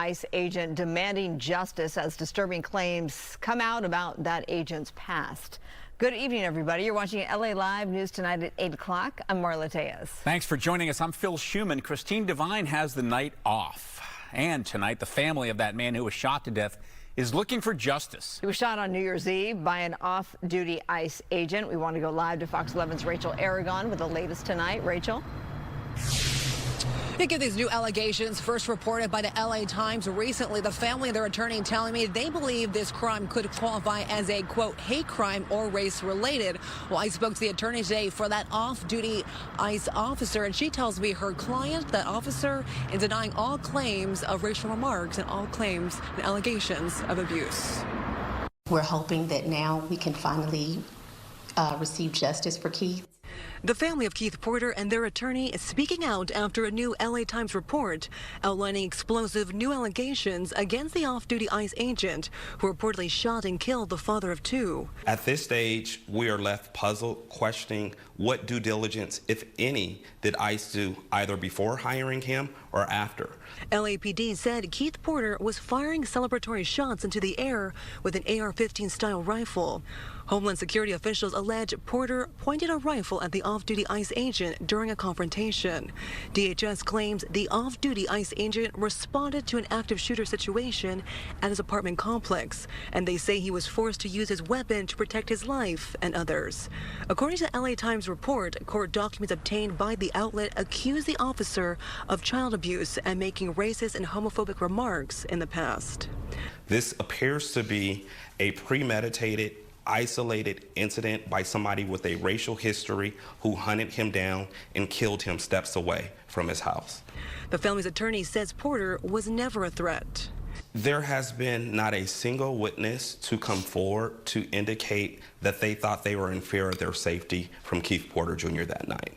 ICE agent demanding justice as disturbing claims come out about that agent's past. Good evening, everybody. You're watching LA Live News tonight at 8 o'clock. I'm Marla Tejas. Thanks for joining us. I'm Phil Schuman. Christine Devine has the night off. And tonight, the family of that man who was shot to death is looking for justice. He was shot on New Year's Eve by an off-duty ICE agent. We want to go live to Fox 11's Rachel Aragon with the latest tonight. Rachel? They give these new allegations first reported by the LA Times recently. The family and their attorney telling me they believe this crime could qualify as a, quote, hate crime or race related. Well, I spoke to the attorney today for that off-duty ICE officer, and she tells me her client, that officer, is denying all claims of racial remarks and all claims and allegations of abuse. We're hoping that now we can finally receive justice for Keith. The family of Keith Porter and their attorney is speaking out after a new LA Times report outlining explosive new allegations against the off-duty ICE agent who reportedly shot and killed the father of two. At this stage, we are left puzzled, questioning what due diligence, if any, did ICE do either before hiring him or after. LAPD said Keith Porter was firing celebratory shots into the air with an AR-15 style rifle. Homeland Security officials allege Porter pointed a rifle at the off-duty ICE agent during a confrontation. DHS claims the off-duty ICE agent responded to an active shooter situation at his apartment complex, and they say he was forced to use his weapon to protect his life and others. According to the LA Times report, court documents obtained by the outlet accuse the officer of child abuse and making racist and homophobic remarks in the past. This appears to be a premeditated, isolated incident by somebody with a racial history who hunted him down and killed him steps away from his house. The family's attorney says Porter was never a threat. There has been not a single witness to come forward to indicate that they thought they were in fear of their safety from Keith Porter Jr. that night.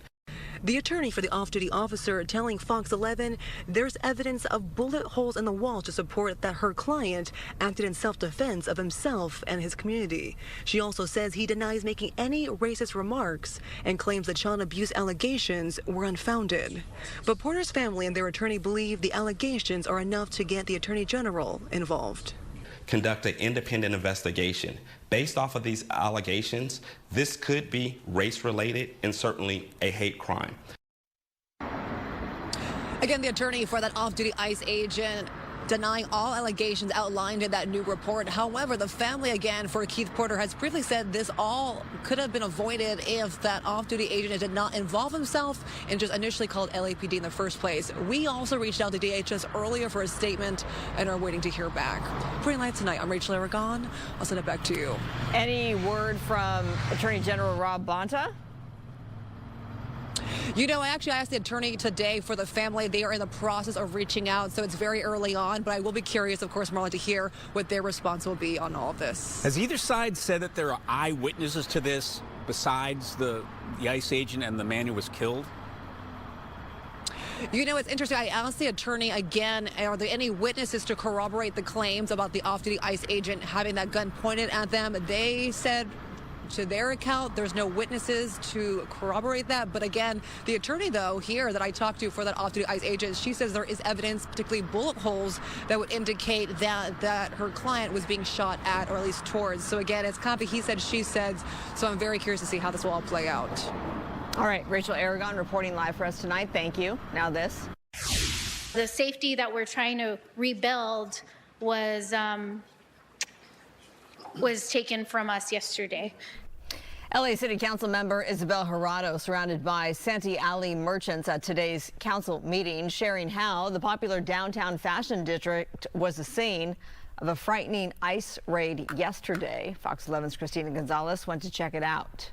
The attorney for the off-duty officer telling Fox 11 there's evidence of bullet holes in the wall to support that her client acted in self-defense of himself and his community. She also says he denies making any racist remarks and claims the child abuse allegations were unfounded. But Porter's family and their attorney believe the allegations are enough to get the Attorney General involved. Conduct an independent investigation. Based off of these allegations, this could be race-related and certainly a hate crime. Again, the attorney for that off-duty ICE agent denying all allegations outlined in that new report. However, the family, again, for Keith Porter has previously said this all could have been avoided if that off-duty agent did not involve himself and just initially called LAPD in the first place. We also reached out to DHS earlier for a statement and are waiting to hear back. Pretty live tonight. I'm Rachel Aragon. I'll send it back to you. Any word from Attorney General Rob Bonta? You know, I asked the attorney today for the family. They are in the process of reaching out, so it's very early on, but I will be curious, of course, Marla, to hear what their response will be on all of this. Has either side said that there are eyewitnesses to this besides the ICE agent and the man who was killed? You know, it's interesting. I asked the attorney again, are there any witnesses to corroborate the claims about the off-duty ICE agent having that gun pointed at them? They said, to their account, there's no witnesses to corroborate that. But again, the attorney, though, here that I talked to for that off-duty ICE agent, she says there is evidence, particularly bullet holes, that would indicate that her client was being shot at, or at least towards. So again, it's kind of a he said, she said. So I'm very curious to see how this will all play out. All right, Rachel Aragon reporting live for us tonight. Thank you. Now this. The safety that we're trying to rebuild was taken from us yesterday. LA City Council member Isabel Jurado surrounded by Santee Alley merchants at today's council meeting, sharing how the popular downtown fashion district was the scene of a frightening ICE raid yesterday. Fox 11's Christina Gonzalez went to check it out.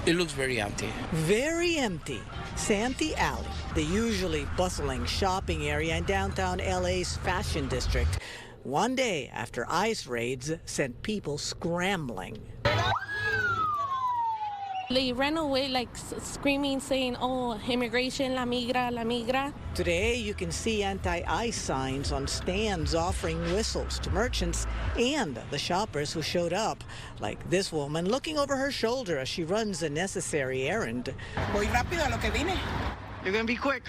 It looks very empty. Very empty. Santee Alley, the usually bustling shopping area in downtown LA's fashion district. One day after ICE raids sent people scrambling. They ran away like screaming, saying, oh, immigration, la migra, la migra. Today you can see anti-ICE signs on stands offering whistles to merchants and the shoppers who showed up, like this woman looking over her shoulder as she runs a necessary errand. Voy rápido a lo que vine. You're going to be quick.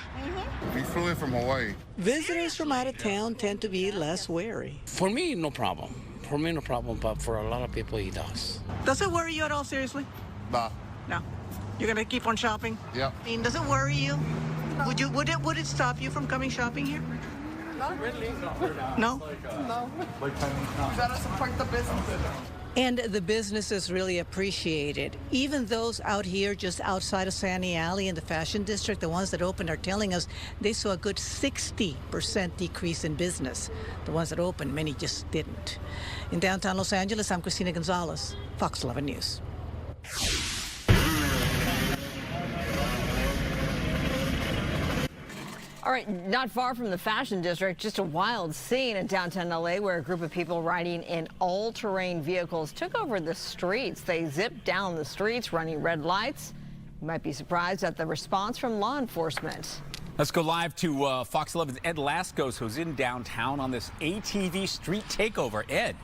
We flew in from Hawaii. Visitors from out of town tend to be less wary. For me, no problem. For me, no problem, but for a lot of people, it does. Does it worry you at all, seriously? Nah. No. You're going to keep on shopping? Yeah. I mean, does it worry you? Would it stop you from coming shopping here? Not really. No? No. You got to support the businesses. And the businesses really appreciate it. Even those out here just outside of Santee Alley in the fashion district, the ones that opened are telling us they saw a good 60% decrease in business. The ones that opened, many just didn't. In downtown Los Angeles, I'm Christina Gonzalez, Fox 11 News. All right, not far from the fashion district, just a wild scene in downtown LA where a group of people riding in all-terrain vehicles took over the streets. They zipped down the streets running red lights. You might be surprised at the response from law enforcement. Let's go live to Fox 11's Ed Lascos, who's in downtown on this ATV street takeover. Ed.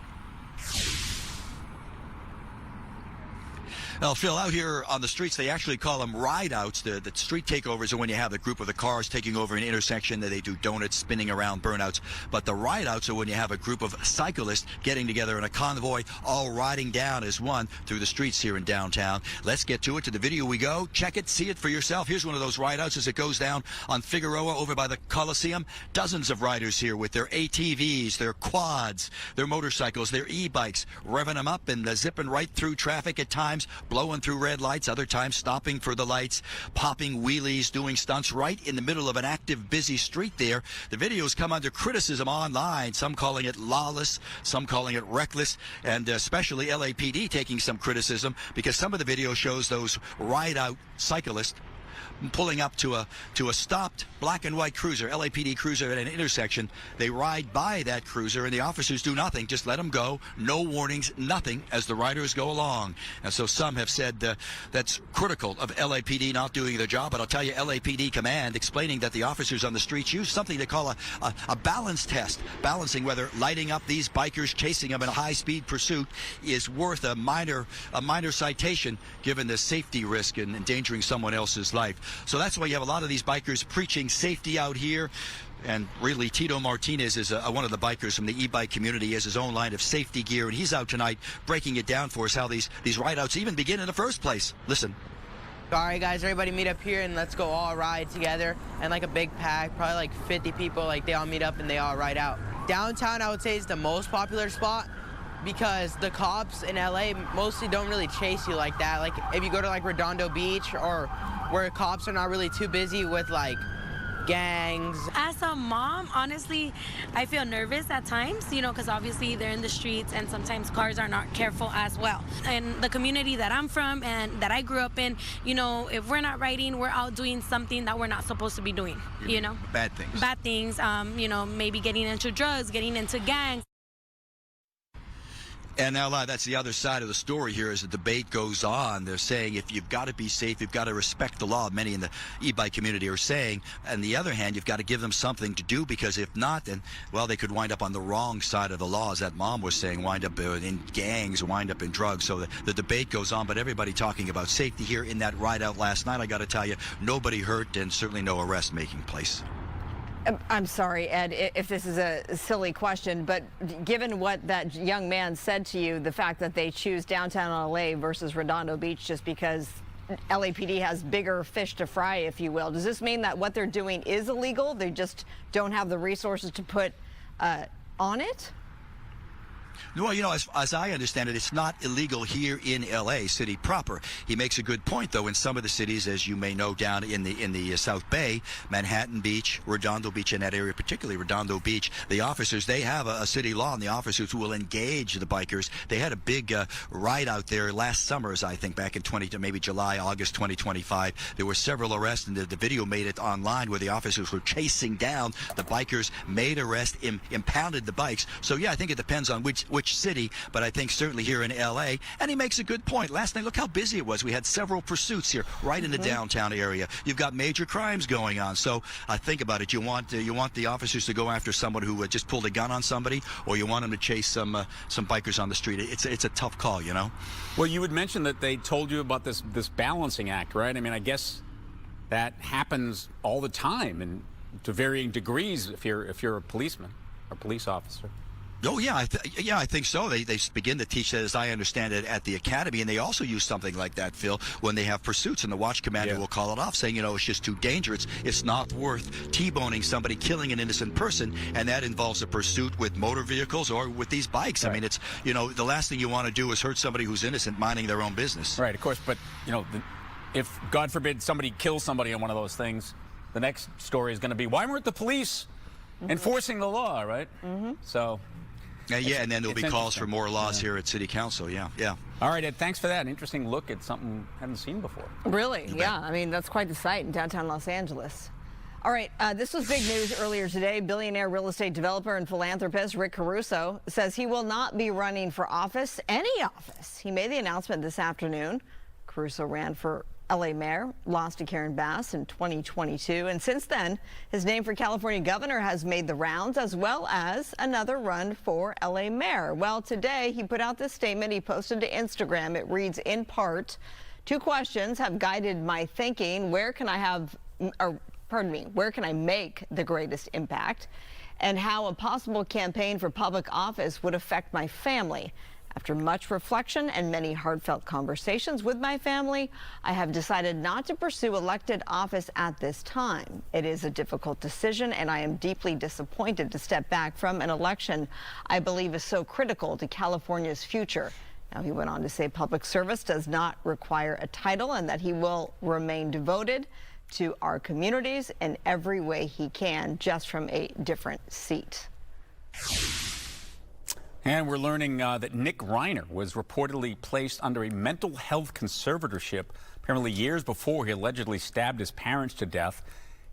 Well, Phil, out here on the streets, they actually call them ride-outs. The street takeovers are when you have the group of the cars taking over an intersection. They do donuts, spinning around, burnouts. But the ride-outs are when you have a group of cyclists getting together in a convoy, all riding down as one through the streets here in downtown. Let's get to it. To the video we go. Check it. See it for yourself. Here's one of those ride-outs as it goes down on Figueroa over by the Coliseum. Dozens of riders here with their ATVs, their quads, their motorcycles, their e-bikes, revving them up and zipping right through traffic at times, blowing through red lights, other times stopping for the lights, popping wheelies, doing stunts right in the middle of an active, busy street there. The videos come under criticism online, some calling it lawless, some calling it reckless, and especially LAPD taking some criticism because some of the video shows those ride-out cyclists pulling up to a stopped black and white cruiser, LAPD cruiser at an intersection. They ride by that cruiser and the officers do nothing, just let them go, no warnings, nothing as the riders go along. And so some have said that's critical of LAPD not doing their job, but I'll tell you, LAPD command explaining that the officers on the streets use something they call a balance test, balancing whether lighting up these bikers, chasing them in a high-speed pursuit is worth a minor citation given the safety risk and endangering someone else's life. So that's why you have a lot of these bikers preaching safety out here. And really, Tito Martinez is one of the bikers from the e-bike community. He has his own line of safety gear, and he's out tonight breaking it down for us how these ride-outs even begin in the first place. Listen. All right, guys, everybody meet up here, and let's go all ride together. And like a big pack, probably like 50 people, like they all meet up and they all ride out. Downtown, I would say, is the most popular spot because the cops in LA mostly don't really chase you like that. Like if you go to like Redondo Beach or where cops are not really too busy with like gangs. As a mom, honestly, I feel nervous at times, you know, because obviously they're in the streets and sometimes cars are not careful as well. And the community that I'm from and that I grew up in, you know, if we're not riding, we're out doing something that we're not supposed to be doing, you know. Bad things. Bad things, you know, maybe getting into drugs, getting into gangs. And now that's the other side of the story here as the debate goes on. They're saying if you've got to be safe, you've got to respect the law. Many in the e-bike community are saying. On the other hand, you've got to give them something to do because if not, then, well, they could wind up on the wrong side of the law, as that mom was saying, wind up in gangs, wind up in drugs. So the debate goes on, but everybody talking about safety here in that ride out last night. I got to tell you, nobody hurt and certainly no arrest making place. I'm sorry, Ed, if this is a silly question, but given what that young man said to you, the fact that they choose downtown LA versus Redondo Beach just because LAPD has bigger fish to fry, if you will, does this mean that what they're doing is illegal? They just don't have the resources to put on it? Well, you know, as I understand it, it's not illegal here in L.A. City proper. He makes a good point, though. In some of the cities, as you may know, down in the South Bay, Manhattan Beach, Redondo Beach, in that area, particularly Redondo Beach, the officers, they have a city law, and the officers who will engage the bikers. They had a big ride out there last summer, as I think, back in maybe July, August 2025. There were several arrests, and the video made it online where the officers were chasing down the bikers, made arrests, impounded the bikes. So, yeah, I think it depends on which city, but I think certainly here in L.A. And he makes a good point. Last night, look how busy it was. We had several pursuits here right in the downtown area. You've got major crimes going on. So think about it. You want the officers to go after someone who just pulled a gun on somebody, or you want them to chase some bikers on the street. It's a tough call, you know. Well, you would mention that they told you about this balancing act, right? I mean, I guess that happens all the time and to varying degrees if you're a policeman or police officer. Oh, yeah, I think so. They begin to teach that, as I understand it, at the academy, and they also use something like that, Phil, when they have pursuits, and the watch commander will call it off, saying, it's just too dangerous. It's not worth T-boning somebody, killing an innocent person, and that involves a pursuit with motor vehicles or with these bikes. Right. I mean, it's, the last thing you want to do is hurt somebody who's innocent minding their own business. Right, of course, but, if, God forbid, somebody kills somebody on one of those things, the next story is going to be, why weren't the police enforcing the law, right? So... yeah, and then there'll be calls for more laws here at City Council. Yeah. All right, Ed, thanks for that. An interesting look at something I haven't seen before. Really? Yeah. I mean, that's quite the sight in downtown Los Angeles. All right, this was big news earlier today. Billionaire real estate developer and philanthropist Rick Caruso says he will not be running for office, any office. He made the announcement this afternoon. Caruso ran for LA mayor, lost to Karen Bass in 2022, and since then, his name for California governor has made the rounds, as well as another run for LA mayor. Well, today he put out this statement he posted to Instagram. It reads, in part, 2 questions have guided my thinking. Where can I make the greatest impact? And how a possible campaign for public office would affect my family. After much reflection and many heartfelt conversations with my family, I have decided not to pursue elected office at this time. It is a difficult decision, and I am deeply disappointed to step back from an election I believe is so critical to California's future. Now, he went on to say public service does not require a title and that he will remain devoted to our communities in every way he can, just from a different seat. And we're learning that Nick Reiner was reportedly placed under a mental health conservatorship apparently years before he allegedly stabbed his parents to death.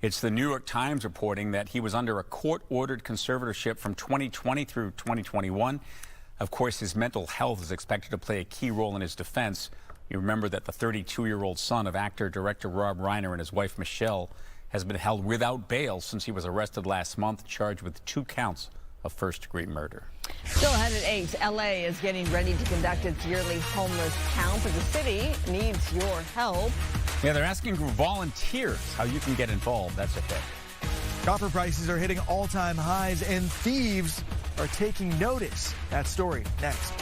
It's the New York Times reporting that he was under a court-ordered conservatorship from 2020 through 2021. Of course, his mental health is expected to play a key role in his defense. You remember that the 32-year-old son of actor-director Rob Reiner and his wife Michelle has been held without bail since he was arrested last month, charged with 2 counts of first-degree murder. Still ahead at 8, LA is getting ready to conduct its yearly homeless count, but the city needs your help. Yeah, they're asking for volunteers how you can get involved. That's ahead. Copper prices are hitting all-time highs, and thieves are taking notice. That story next.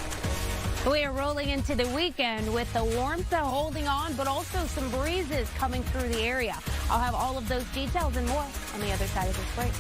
We are rolling into the weekend with the warmth holding on, but also some breezes coming through the area. I'll have all of those details and more on the other side of this break.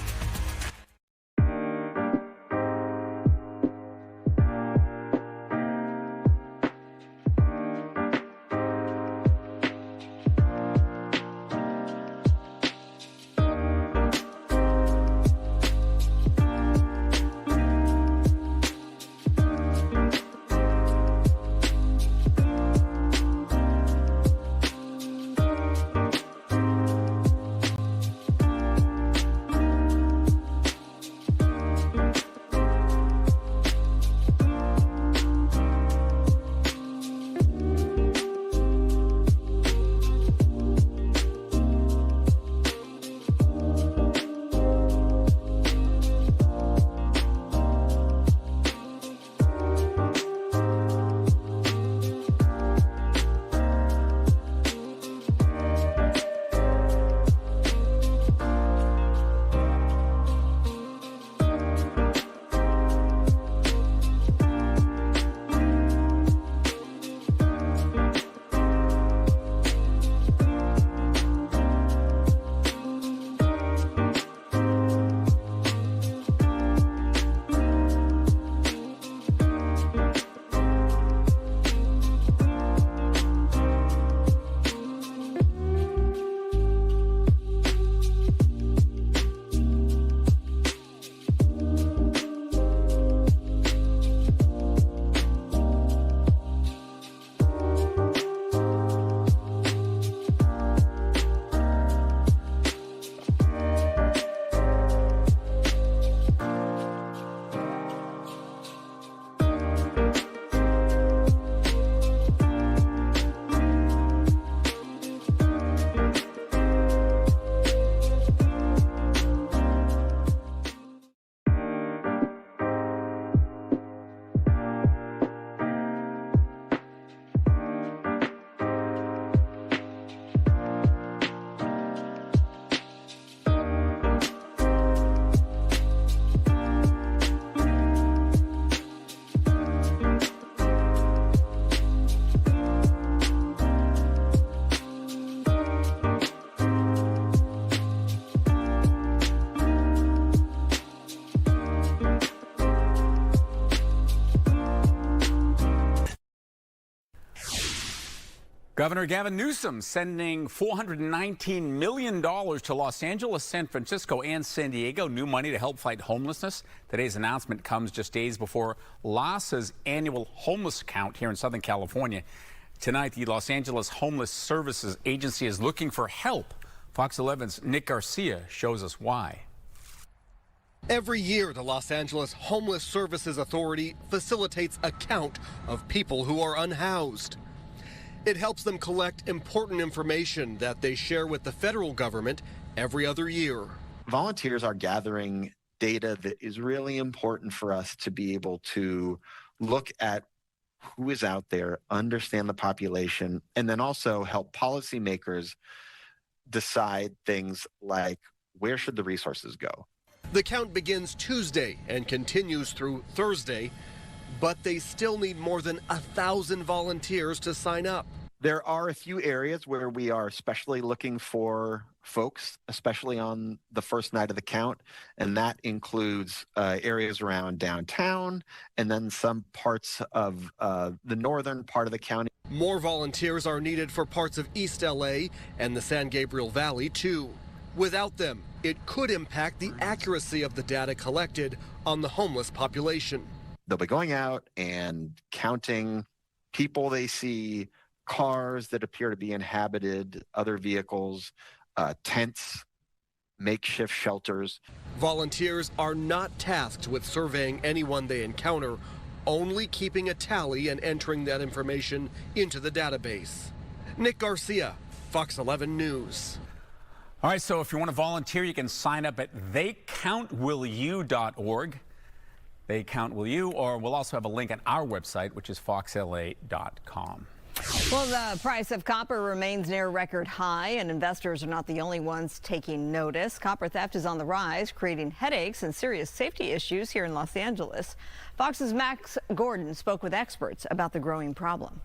Governor Gavin Newsom sending $419 million to Los Angeles, San Francisco, and San Diego. New money to help fight homelessness. Today's announcement comes just days before LAHSA's annual homeless count here in Southern California. Tonight, the Los Angeles Homeless Services Agency is looking for help. Fox 11's Nick Garcia shows us why. Every year, the Los Angeles Homeless Services Authority facilitates a count of people who are unhoused. It helps them collect important information that they share with the federal government every other year. Volunteers are gathering data that is really important for us to be able to look at who is out there, understand the population, and then also help policymakers decide things like where should the resources go. The count begins Tuesday and continues through Thursday, but they still need more than 1,000 volunteers to sign up. There are a few areas where we are especially looking for folks, especially on the first night of the count, and that includes areas around downtown and then some parts of the northern part of the county. More volunteers are needed for parts of East LA and the San Gabriel Valley, too. Without them, it could impact the accuracy of the data collected on the homeless population. They'll be going out and counting people they see, cars that appear to be inhabited, other vehicles, tents, makeshift shelters. Volunteers are not tasked with surveying anyone they encounter, only keeping a tally and entering that information into the database. Nick Garcia, Fox 11 News. All right, so if you want to volunteer, you can sign up at theycountwillyou.org. They Count Will You, or we'll also have a link on our website, which is foxla.com. Well, the price of copper remains near record high, and investors are not the only ones taking notice. Copper theft is on the rise, creating headaches and serious safety issues here in Los Angeles. Fox's Max Gordon spoke with experts about the growing problem.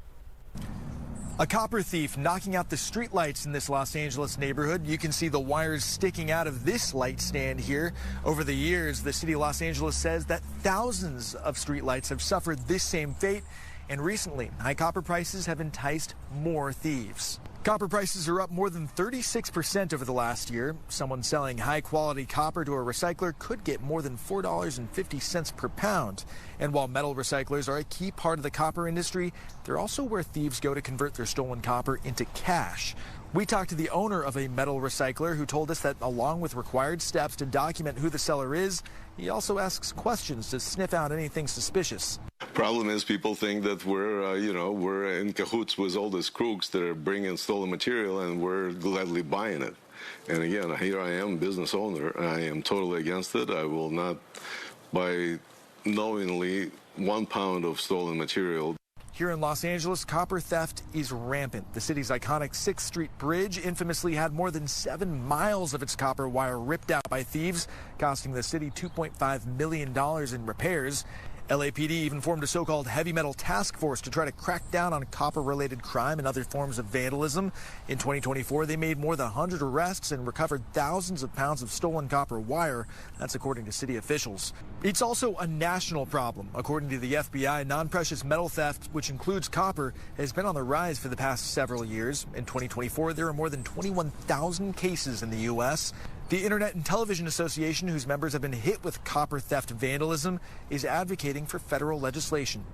A copper thief knocking out the street lights in this Los Angeles neighborhood. You can see the wires sticking out of this light stand here. Over the years, the city of Los Angeles says that thousands of street lights have suffered this same fate. And recently, high copper prices have enticed more thieves. Copper prices are up more than 36% over the last year. Someone selling high-quality copper to a recycler could get more than $4.50 per pound. And while metal recyclers are a key part of the copper industry, they're also where thieves go to convert their stolen copper into cash. We talked to the owner of a metal recycler who told us that along with required steps to document who the seller is, he also asks questions to sniff out anything suspicious. Problem is, people think that we're in cahoots with all these crooks that are bringing stolen material, and we're gladly buying it. And again, here I am, business owner. I am totally against it. I will not buy knowingly 1 pound of stolen material. Here in Los Angeles, copper theft is rampant. The city's iconic 6th Street Bridge infamously had more than 7 miles of its copper wire ripped out by thieves, costing the city $2.5 million in repairs. LAPD even formed a so-called heavy metal task force to try to crack down on copper-related crime and other forms of vandalism. In 2024, they made more than 100 arrests and recovered thousands of pounds of stolen copper wire. That's according to city officials. It's also a national problem. According to the FBI, non-precious metal theft, which includes copper, has been on the rise for the past several years. In 2024, there are more than 21,000 cases in the U.S. The Internet and Television Association, whose members have been hit with copper theft vandalism, is advocating for federal legislation.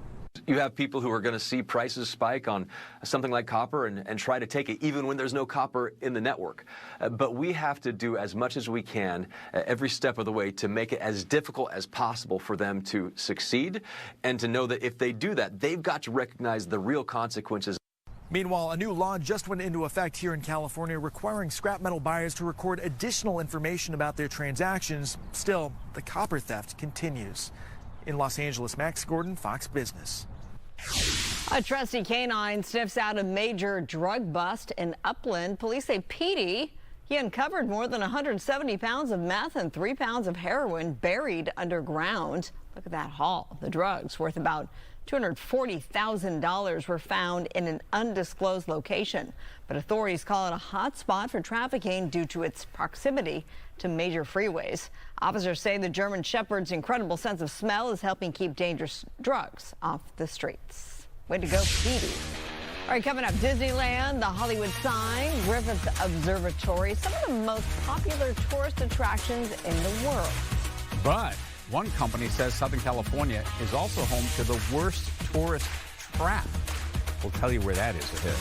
You have people who are going to see prices spike on something like copper and try to take it even when there's no copper in the network. But we have to do as much as we can every step of the way to make it as difficult as possible for them to succeed, and to know that if they do that, they've got to recognize the real consequences. Meanwhile, a new law just went into effect here in California requiring scrap metal buyers to record additional information about their transactions. Still, the copper theft continues. In Los Angeles, Max Gordon, Fox Business. A trusty canine sniffs out a major drug bust in Upland. Police say Petey, he uncovered more than 170 pounds of meth and 3 pounds of heroin buried underground. Look at that haul. The drugs, worth about $240,000, were found in an undisclosed location, but authorities call it a hot spot for trafficking due to its proximity to major freeways. Officers say the German Shepherd's incredible sense of smell is helping keep dangerous drugs off the streets. Way to go, Petey. All right, coming up, Disneyland, the Hollywood sign, Griffith Observatory, some of the most popular tourist attractions in the world. But one company says Southern California is also home to the worst tourist trap. We'll tell you where that is ahead.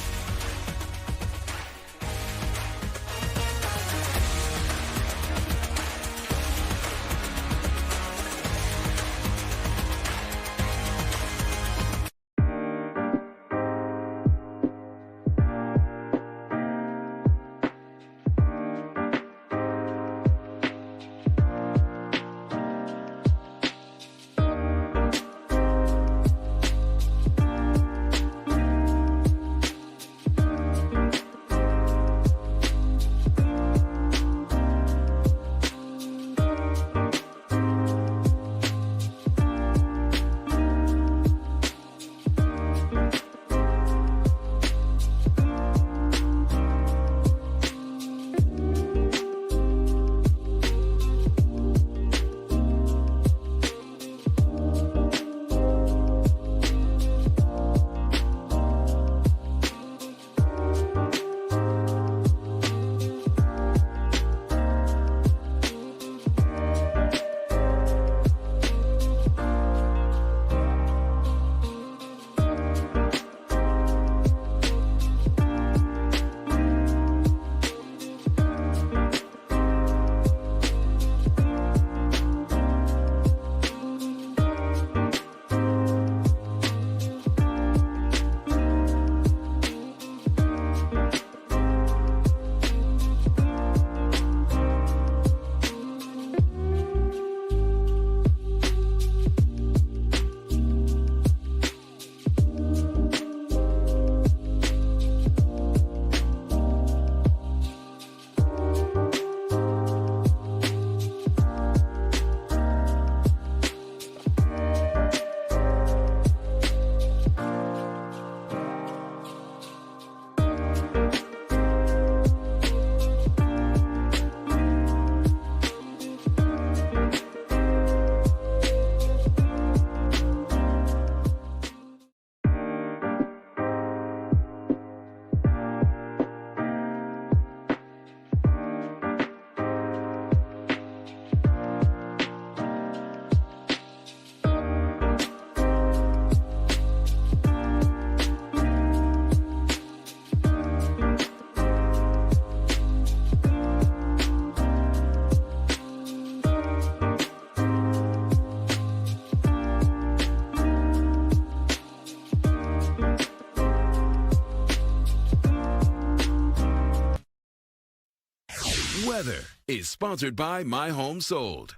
Weather is sponsored by My Home Sold.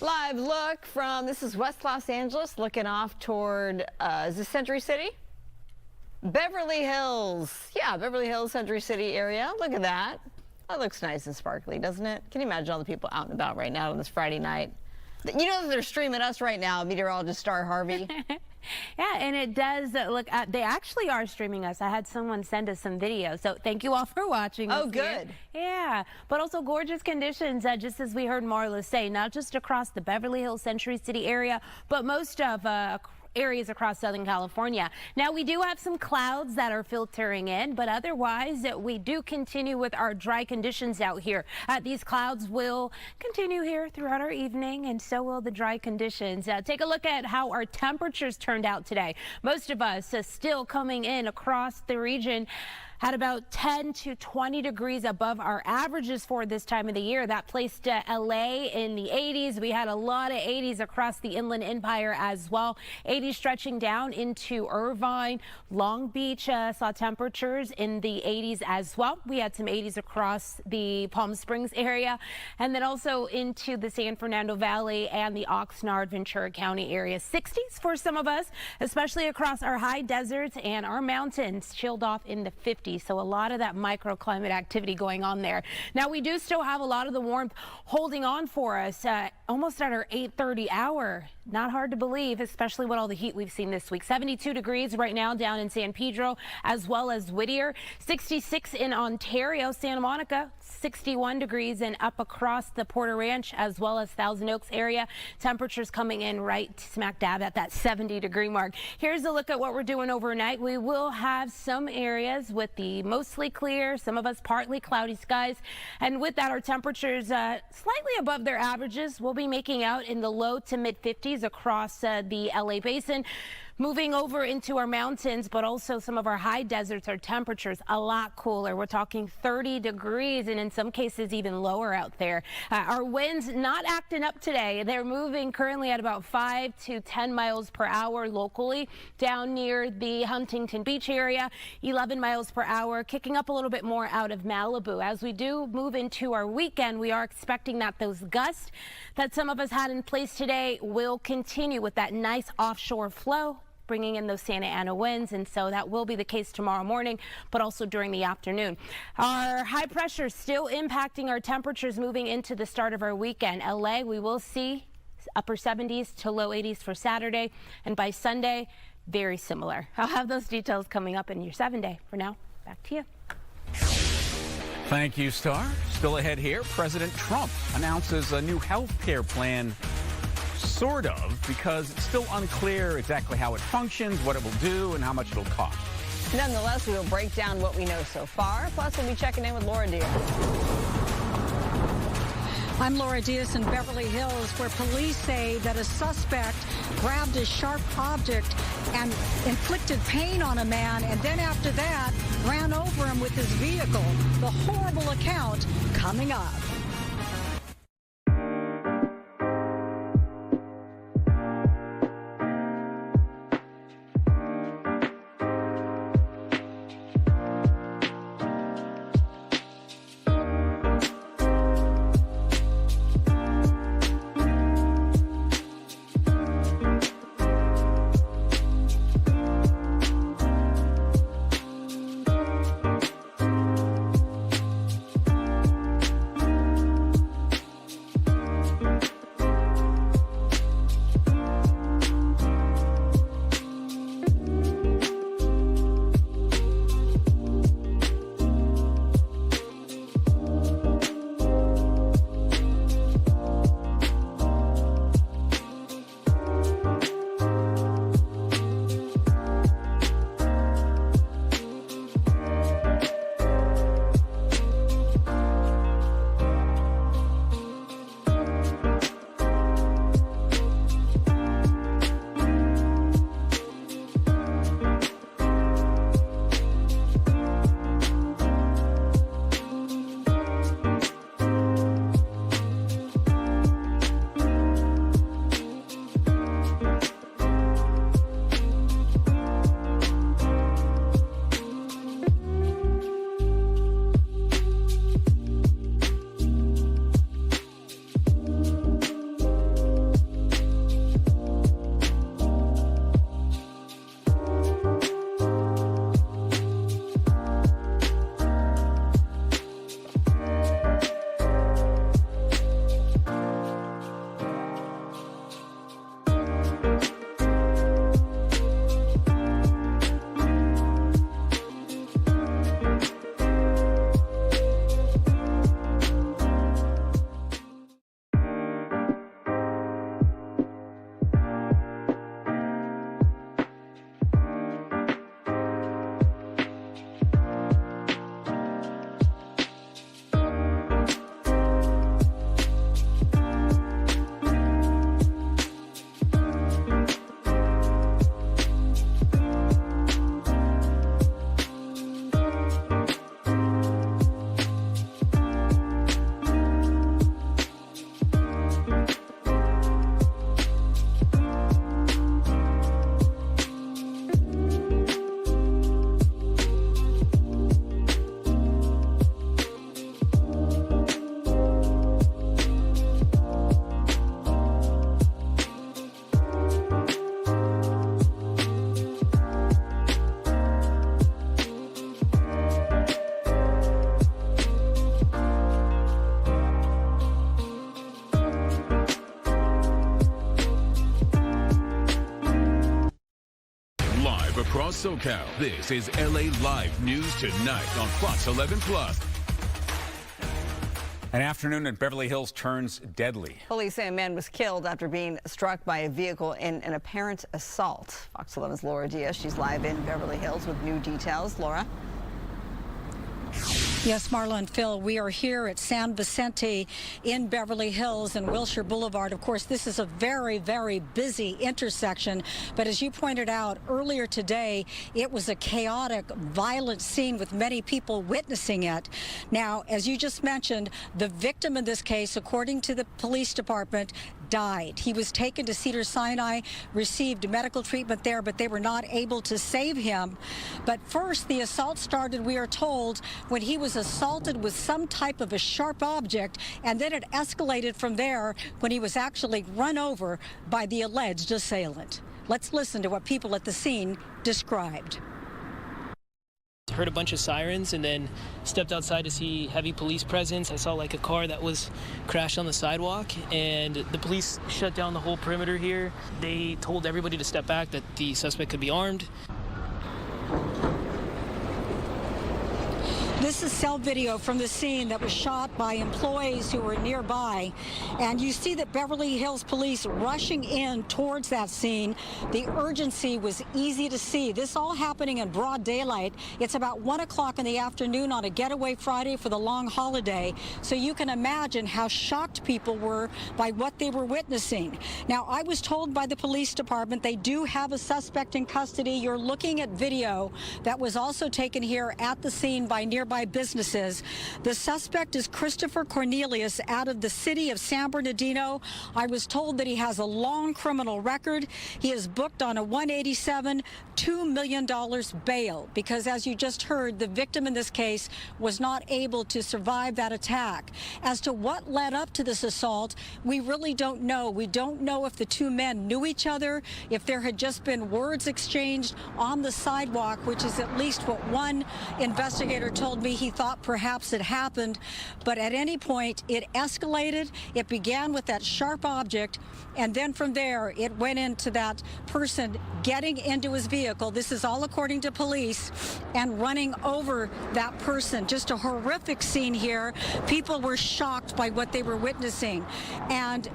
Live look from, this is West Los Angeles, looking off toward, is this Century City? Beverly Hills. Yeah, Beverly Hills, Century City area. Look at that. That looks nice and sparkly, doesn't it? Can you imagine all the people out and about right now on this Friday night? You know that they're streaming us right now, meteorologist Star Harvey. Yeah, and it does look, they actually are streaming us. I had someone send us some videos, so thank you all for watching. Oh, good. Yeah, but also gorgeous conditions, just as we heard Marla say, not just across the Beverly Hills, Century City area, but most of areas across Southern California. Now, we do have some clouds that are filtering in, but otherwise, we do continue with our dry conditions out here. These clouds will continue here throughout our evening, and so will the dry conditions. Take a look at how our temperatures turned out today. Most of us still coming in across the region had about 10 to 20 degrees above our averages for this time of the year. That placed LA in the 80s. We had a lot of 80s across the Inland Empire as well. 80s stretching down into Irvine. Long Beach saw temperatures in the 80s as well. We had some 80s across the Palm Springs area, and then also into the San Fernando Valley and the Oxnard, Ventura County area. 60s for some of us, especially across our high deserts and our mountains, chilled off in the 50s. 50. So a lot of that microclimate activity going on there. Now, we do still have a lot of the warmth holding on for us almost at our 8:30 hour. Not hard to believe, especially with all the heat we've seen this week. 72 degrees right now down in San Pedro as well as Whittier. 66 in Ontario, Santa Monica. 61 degrees and up across the Porter Ranch as well as Thousand Oaks area. Temperatures coming in right smack dab at that 70-degree mark. Here's a look at what we're doing overnight. We will have some areas with the mostly clear, some of us partly cloudy skies. And with that, our temperatures slightly above their averages. We'll be making out in the low to mid 50s across the LA basin. Moving over into our mountains, but also some of our high deserts, our temperatures a lot cooler. We're talking 30 degrees and in some cases even lower out there. Our winds not acting up today. They're moving currently at about 5 to 10 miles per hour locally down near the Huntington Beach area, 11 miles per hour, kicking up a little bit more out of Malibu. As we do move into our weekend, we are expecting that those gusts that some of us had in place today will continue with that nice offshore flow, bringing in those Santa Ana winds, and so that will be the case tomorrow morning, but also during the afternoon. Our high pressure still impacting our temperatures moving into the start of our weekend. LA, we will see upper 70s to low 80s for Saturday, and by Sunday, very similar. I'll have those details coming up in your 7-day. For now, back to you. Thank you, Star. Still ahead here, President Trump announces a new health care plan. Sort of, because it's still unclear exactly how it functions, what it will do, and how much it'll cost. Nonetheless, we will break down what we know so far. Plus, we'll be checking in with Laura Diaz. I'm Laura Diaz in Beverly Hills, where police say that a suspect grabbed a sharp object and inflicted pain on a man, and then after that, ran over him with his vehicle. The horrible account coming up. across SoCal. This is LA Live News Tonight on Fox 11 Plus. An afternoon in Beverly Hills turns deadly. Police say a man was killed after being struck by a vehicle in an apparent assault. Fox 11's Laura Diaz, she's live in Beverly Hills with new details. Laura? Yes, Marla and Phil, we are here at San Vicente in Beverly Hills and Wilshire Boulevard. Of course, this is a very, very busy intersection. But as you pointed out earlier today, it was a chaotic, violent scene with many people witnessing it. Now, as you just mentioned, the victim in this case, according to the police department, died. He was taken to Cedars-Sinai, received medical treatment there, but they were not able to save him. But first, the assault started, we are told, when he was assaulted with some type of a sharp object, and then it escalated from there when he was actually run over by the alleged assailant. Let's listen to what people at the scene described. Heard a bunch of sirens and then stepped outside to see heavy police presence. I saw like a car that was crashed on the sidewalk, and the police shut down the whole perimeter here. They told everybody to step back, that the suspect could be armed. This is cell video from the scene that was shot by employees who were nearby. And you see that Beverly Hills police rushing in towards that scene. The urgency was easy to see. This all happening in broad daylight. It's about 1 o'clock in the afternoon on a getaway Friday for the long holiday. So you can imagine how shocked people were by what they were witnessing. Now, I was told by the police department they do have a suspect in custody. You're looking at video that was also taken here at the scene by nearby businesses. The suspect is Christopher Cornelius out of the city of San Bernardino. I was told that he has a long criminal record. He is booked on a $187, $2 million bail because, as you just heard, the victim in this case was not able to survive that attack. As to what led up to this assault, we really don't know. We don't know if the two men knew each other, if there had just been words exchanged on the sidewalk, which is at least what one investigator told me he thought perhaps it happened. But at any point, it escalated. It began with that sharp object, and then from there, it went into that person getting into his vehicle. This is all according to police, and running over that person. Just a horrific scene here. People were shocked by what they were witnessing. And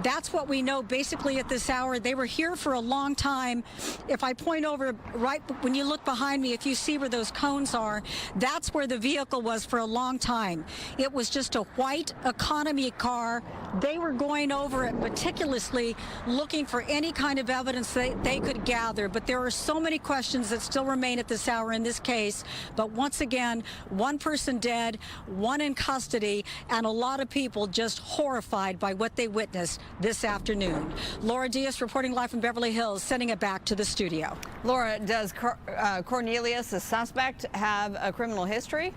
that's what we know basically at this hour. They were here for a long time. If I point over right when you look behind me, if you see where those cones are, that's where the vehicle was for a long time. It was just a white economy car. They were going over it meticulously, looking for any kind of evidence that they could gather. But there are so many questions that still remain at this hour in this case. But once again, one person dead, one in custody, and a lot of people just horrified by what they witnessed this afternoon. Laura Diaz reporting live from Beverly Hills, sending it back to the studio. Laura, does Cornelius, the suspect, have a criminal history?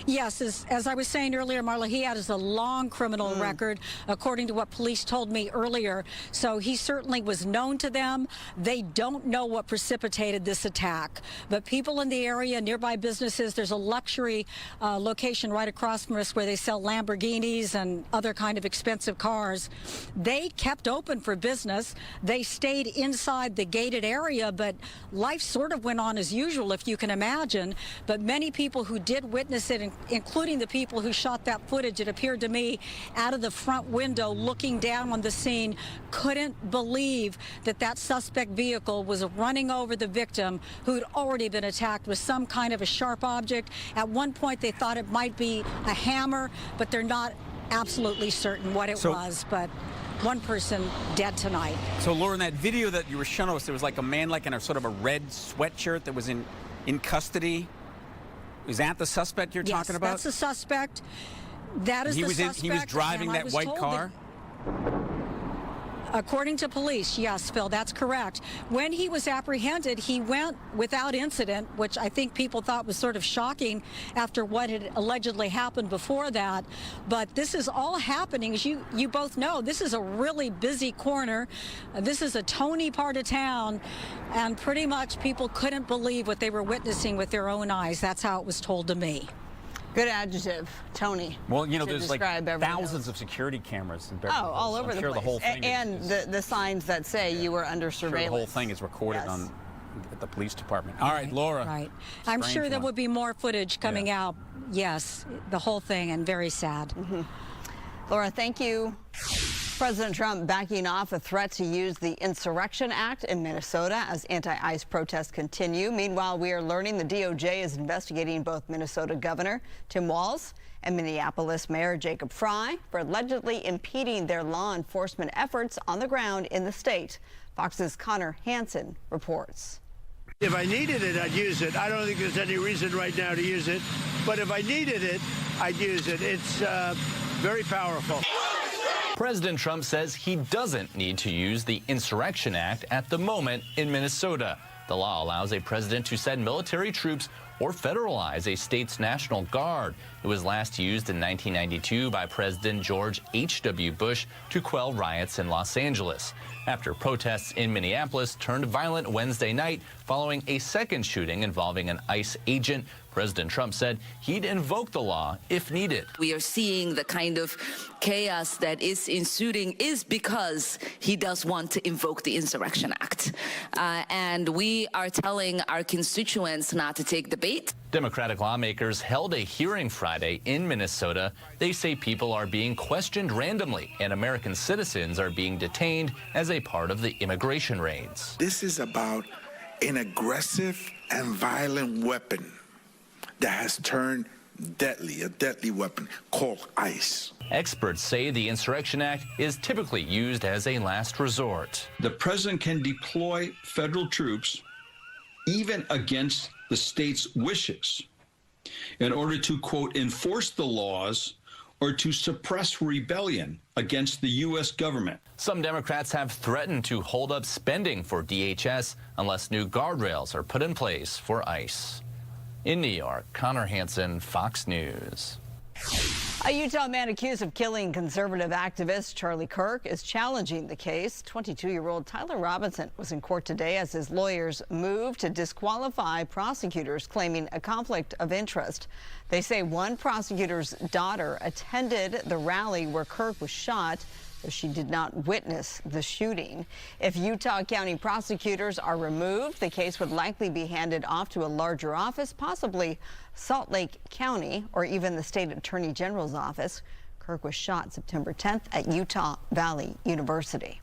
Yes, as I was saying earlier, Marla, he has a long criminal record, according to what police told me earlier. So he certainly was known to them. They don't know what precipitated this attack. But people in the area, nearby businesses, there's a luxury location right across from us where they sell Lamborghinis and other kind of expensive cars. They kept open for business. They stayed inside the gated area, but life sort of went on as usual, if you can imagine. But many people who did witness it, including the people who shot that footage, it appeared to me, out of the front window looking down on the scene, couldn't believe that that suspect vehicle was running over the victim who had already been attacked with some kind of a sharp object. At one point they thought it might be a hammer, but they're not absolutely certain what it was. But one person dead tonight. So Laura, in that video that you were showing us, there was like a man like in a sort of a red sweatshirt that was in custody. Is that the suspect you're talking about? Yes, that's the suspect. That is the suspect. He was driving that white car? According to police, yes, Phil, that's correct. When he was apprehended, he went without incident, which I think people thought was sort of shocking after what had allegedly happened before that. But this is all happening, as you both know. This is a really busy corner. This is a Tony part of town, and pretty much people couldn't believe what they were witnessing with their own eyes. That's how it was told to me. Good adjective, Tony. Well, you know, there's like thousands of security cameras in Beverly Hills. All over the place. The whole thing and the signs that say you were under surveillance. The whole thing is recorded on at the police department. All right, Laura. Right. I'm sure there will be more footage coming out. Yes, the whole thing, and very sad. Laura, thank you. President Trump backing off a threat to use the Insurrection Act in Minnesota as anti-ICE protests continue. Meanwhile, we are learning the DOJ is investigating both Minnesota Governor Tim Walz and Minneapolis Mayor Jacob Frey for allegedly impeding their law enforcement efforts on the ground in the state. Fox's Connor Hansen reports. If I needed it, I'd use it. I don't think there's any reason right now to use it. But if I needed it, I'd use it. It's very powerful. President Trump says he doesn't need to use the Insurrection Act at the moment in Minnesota. The law allows a president to send military troops or federalize a state's National Guard. It was last used in 1992 by President George H.W. Bush to quell riots in Los Angeles. After protests in Minneapolis turned violent Wednesday night following a second shooting involving an ICE agent, President Trump said he'd invoke the law if needed. We are seeing the kind of chaos that is ensuing is because he does want to invoke the Insurrection Act. And we are telling our constituents not to take the bait. Democratic lawmakers held a hearing Friday in Minnesota. They say people are being questioned randomly and American citizens are being detained as a part of the immigration raids. This is about an aggressive and violent weapon that has turned deadly, a deadly weapon called ICE. Experts say the Insurrection Act is typically used as a last resort. The president can deploy federal troops even against the state's wishes in order to, quote, enforce the laws or to suppress rebellion against the U.S. government. Some Democrats have threatened to hold up spending for DHS unless new guardrails are put in place for ICE. In New York, Connor Hansen, Fox News. A Utah man accused of killing conservative activist Charlie Kirk is challenging the case. 22-year-old Tyler Robinson was in court today as his lawyers moved to disqualify prosecutors claiming a conflict of interest. They say one prosecutor's daughter attended the rally where Kirk was shot, though she did not witness the shooting. If Utah County prosecutors are removed, the case would likely be handed off to a larger office, possibly Salt Lake County or even the state attorney general's office. Kirk was shot September 10th at Utah Valley University.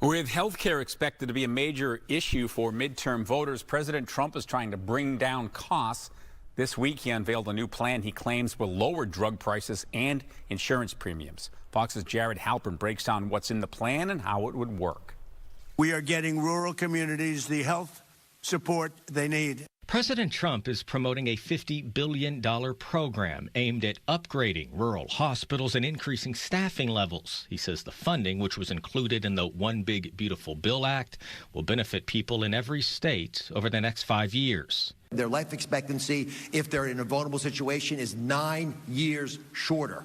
With health care expected to be a major issue for midterm voters, President Trump is trying to bring down costs. This week, he unveiled a new plan he claims will lower drug prices and insurance premiums. Fox's Jared Halpern breaks down what's in the plan and how it would work. We are getting rural communities the health support they need. President Trump is promoting a $50 billion program aimed at upgrading rural hospitals and increasing staffing levels. He says the funding, which was included in the One Big Beautiful Bill Act, will benefit people in every state over the next 5 years. Their life expectancy, if they're in a vulnerable situation, is 9 years shorter,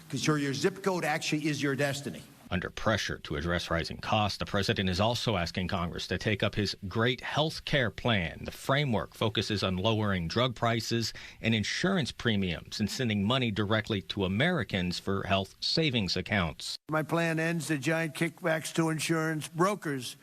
because your zip code actually is your destiny. Under pressure to address rising costs, the president is also asking Congress to take up his Great Health Care Plan. The framework focuses on lowering drug prices and insurance premiums and sending money directly to Americans for health savings accounts. My plan ends the giant kickbacks to insurance brokers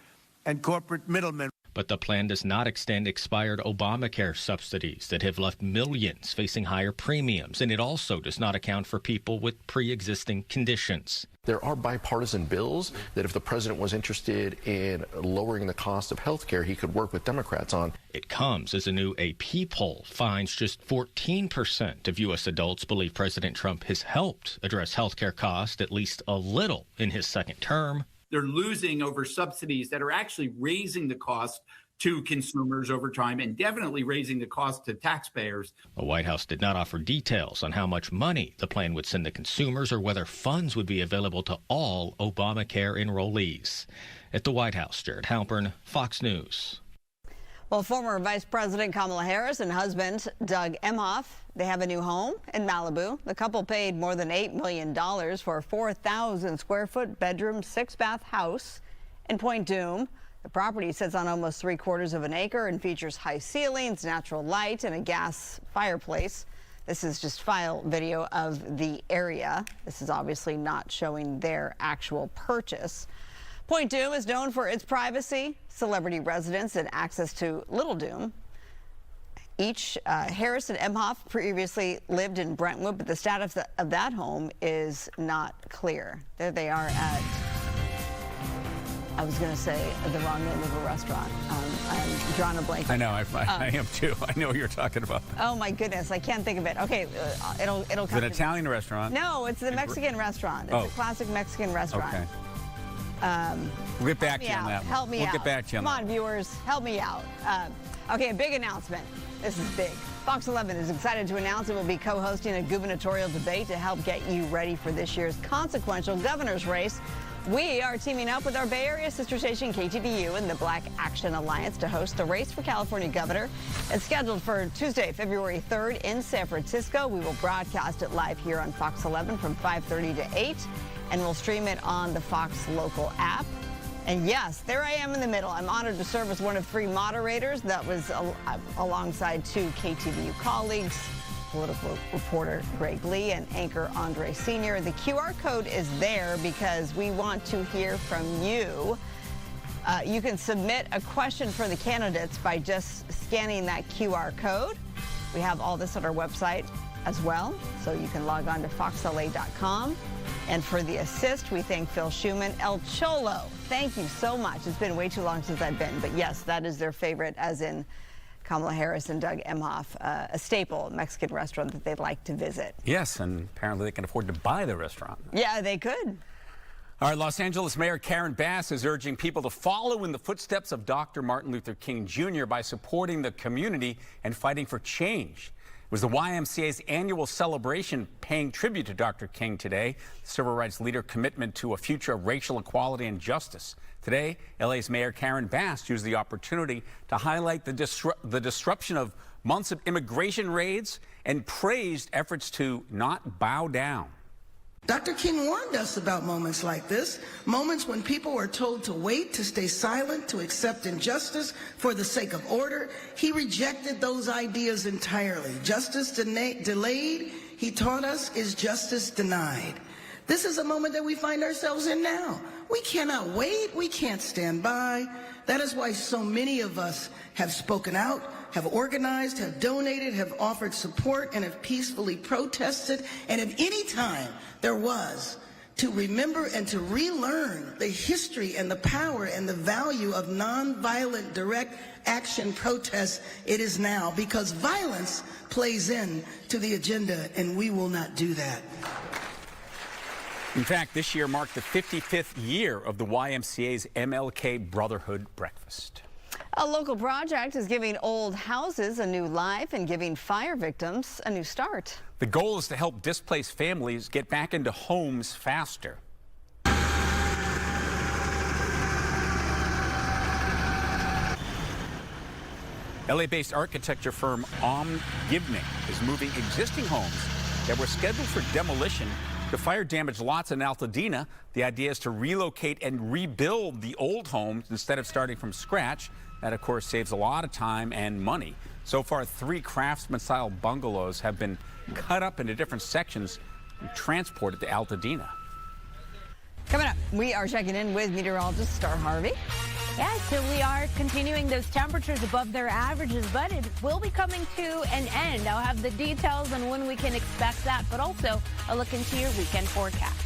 and corporate middlemen. But the plan does not extend expired Obamacare subsidies that have left millions facing higher premiums, and it also does not account for people with pre-existing conditions. There are bipartisan bills that if the president was interested in lowering the cost of health care, he could work with Democrats on. It comes as a new AP poll finds just 14% of U.S. adults believe President Trump has helped address health care costs at least a little in his second term. They're losing over subsidies that are actually raising the cost to consumers over time and definitely raising the cost to taxpayers. The White House did not offer details on how much money the plan would send to consumers or whether funds would be available to all Obamacare enrollees. At the White House, Jared Halpern, Fox News. Well, former Vice President Kamala Harris and husband Doug Emhoff, they have a new home in Malibu. The couple paid more than $8 million for a 4,000 square foot bedroom, 6-bath house in Point Dume. The property sits on almost 3/4 of an acre and features high ceilings, natural light, and a gas fireplace. This is just file video of the area. This is obviously not showing their actual purchase. Point Dume is known for its privacy, celebrity residence, and access to Little Dume. Harris and Emhoff previously lived in Brentwood, but the status of that home is not clear. There they are at, I was going to say the wrong name of a restaurant. I'm drawing a blank. I know, I am too. I know what you're talking about. Oh my goodness, I can't think of it. Okay, it'll come. It's an Italian restaurant. No, it's the Mexican restaurant. It's a classic Mexican restaurant. Okay. We'll get back to you on that one. Help me out. We'll get back to you on that. Come on, viewers, help me out. Okay, a big announcement. This is big. Fox 11 is excited to announce it will be co-hosting a gubernatorial debate to help get you ready for this year's consequential governor's race. We are teaming up with our Bay Area sister station KTVU and the Black Action Alliance to host the race for California governor. It's scheduled for Tuesday, February 3rd in San Francisco. We will broadcast it live here on Fox 11 from 5:30 to 8, and we'll stream it on the Fox local app. And yes, there I am in the middle. I'm honored to serve as one of 3 moderators. That was alongside 2 KTVU colleagues, political reporter Greg Lee and anchor Andre Sr. The QR code is there because we want to hear from you. You can submit a question for the candidates by just scanning that QR code. We have all this on our website as well, so you can log on to foxla.com. And for the assist, we thank Phil Schumann. El Cholo, thank you so much. It's been way too long since I've been, but yes, that is their favorite, as in Kamala Harris and Doug Emhoff, a staple Mexican restaurant that they'd like to visit. Yes, and apparently they can afford to buy the restaurant. Yeah, they could. All right, Los Angeles Mayor Karen Bass is urging people to follow in the footsteps of Dr. Martin Luther King Jr. by supporting the community and fighting for change. It was the YMCA's annual celebration paying tribute to Dr. King today. The civil rights leader commitment to a future of racial equality and justice. Today, LA's Mayor Karen Bass used the opportunity to highlight the disruption of months of immigration raids and praised efforts to not bow down. Dr. King warned us about moments like this, moments when people were told to wait, to stay silent, to accept injustice for the sake of order. He rejected those ideas entirely. Justice delayed, he taught us, is justice denied. This is a moment that we find ourselves in now. We cannot wait, we can't stand by. That is why so many of us have spoken out, have organized, have donated, have offered support, and have peacefully protested. And if any time there was to remember and to relearn the history and the power and the value of nonviolent direct action protests, it is now, because violence plays in to the agenda, and we will not do that. In fact, this year marked the 55th year of the YMCA's MLK Brotherhood Breakfast. A local project is giving old houses a new life and giving fire victims a new start. The goal is to help displaced families get back into homes faster. LA-based architecture firm Givning is moving existing homes that were scheduled for demolition to fire-damaged lots in Altadena. The idea is to relocate and rebuild the old homes instead of starting from scratch. That, of course, saves a lot of time and money. So far, 3 craftsman-style bungalows have been cut up into different sections and transported to Altadena. Coming up, we are checking in with meteorologist Star Harvey. Yeah, so we are continuing those temperatures above their averages, but it will be coming to an end. I'll have the details on when we can expect that, but also a look into your weekend forecast.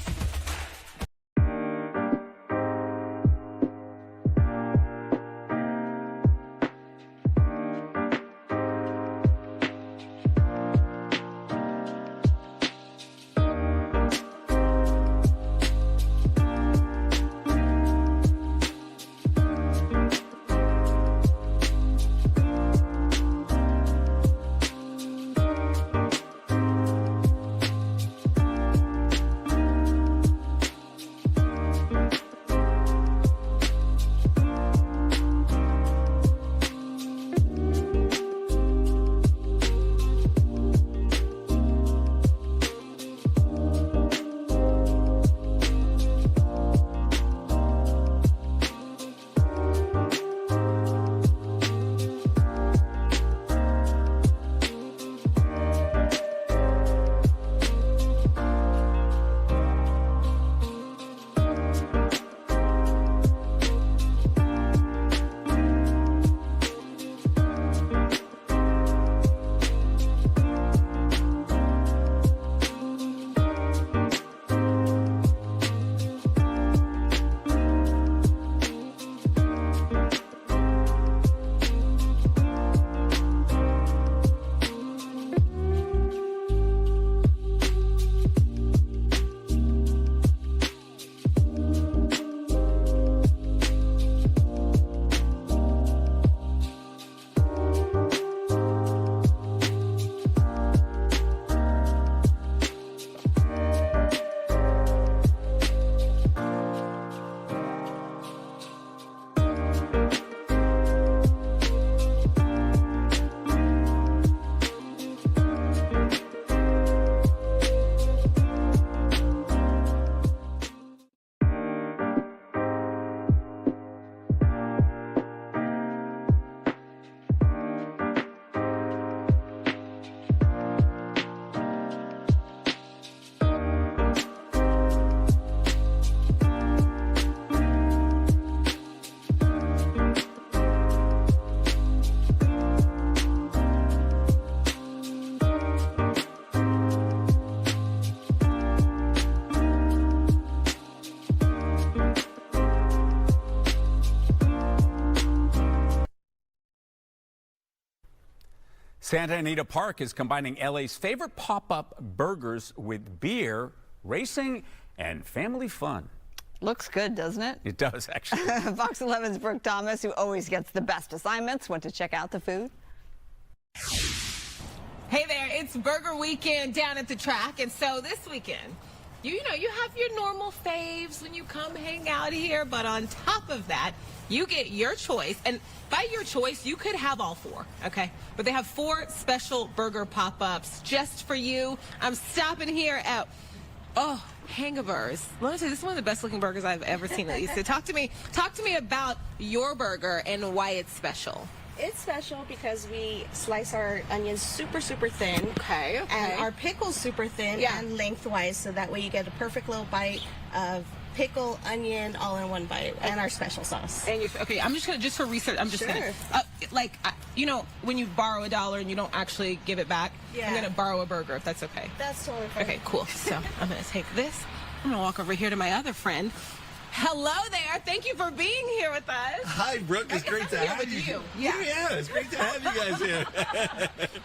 Santa Anita Park is combining LA's favorite pop-up burgers with beer, racing, and family fun. Looks good, doesn't it? It does, actually. Fox 11's Brooke Thomas, who always gets the best assignments, went to check out the food. Hey there, it's Burger Weekend down at the track, and so this weekend, you know, you have your normal faves when you come hang out here, but on top of that, you get your choice, and by your choice, you could have all four, okay? But they have 4 special burger pop-ups just for you. I'm stopping here at, Hangaburs. Let me tell you, this is one of the best looking burgers I've ever seen, Lisa. Talk to me about your burger and why it's special. It's special because we slice our onions super, super thin. Okay. And our pickles super thin and lengthwise, so that way you get a perfect little bite of pickle, onion, all in one bite, and our special sauce. And okay, I'm just gonna, just for research, I'm just gonna, you know, when you borrow $1 and you don't actually give it back, I'm gonna borrow a burger if that's okay. That's totally fine. Okay, cool. So I'm gonna take this. I'm gonna walk over here to my other friend. Hello there. Thank you for being here with us. Hi, Brooke. It's great to have you. Yeah, it's great to have you guys here.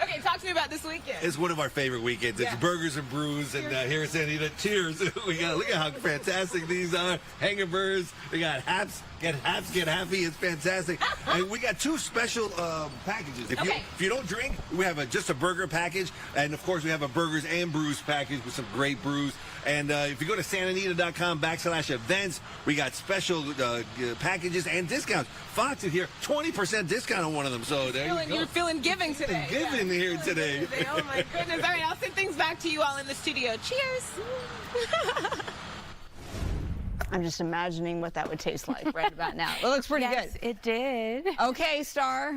Okay, talk to me about this weekend. It's one of our favorite weekends. It's burgers and brews, and here in Santa Anita, cheers. We got, look at how fantastic these are. Hangaburs. We got haps. Get haps, get happy. It's fantastic. And we got 2 special packages. If you don't drink, we have just a burger package, and of course we have a burgers and brews package with some great brews. And if you go to santanita.com/events, we got special packages and discounts. Fox is here, 20% discount on one of them. So there you go. You're feeling giving today. Giving here today. Oh my goodness. All right, I'll send things back to you all in the studio. Cheers. I'm just imagining what that would taste like right about now. It looks pretty good. It did. Okay, Star.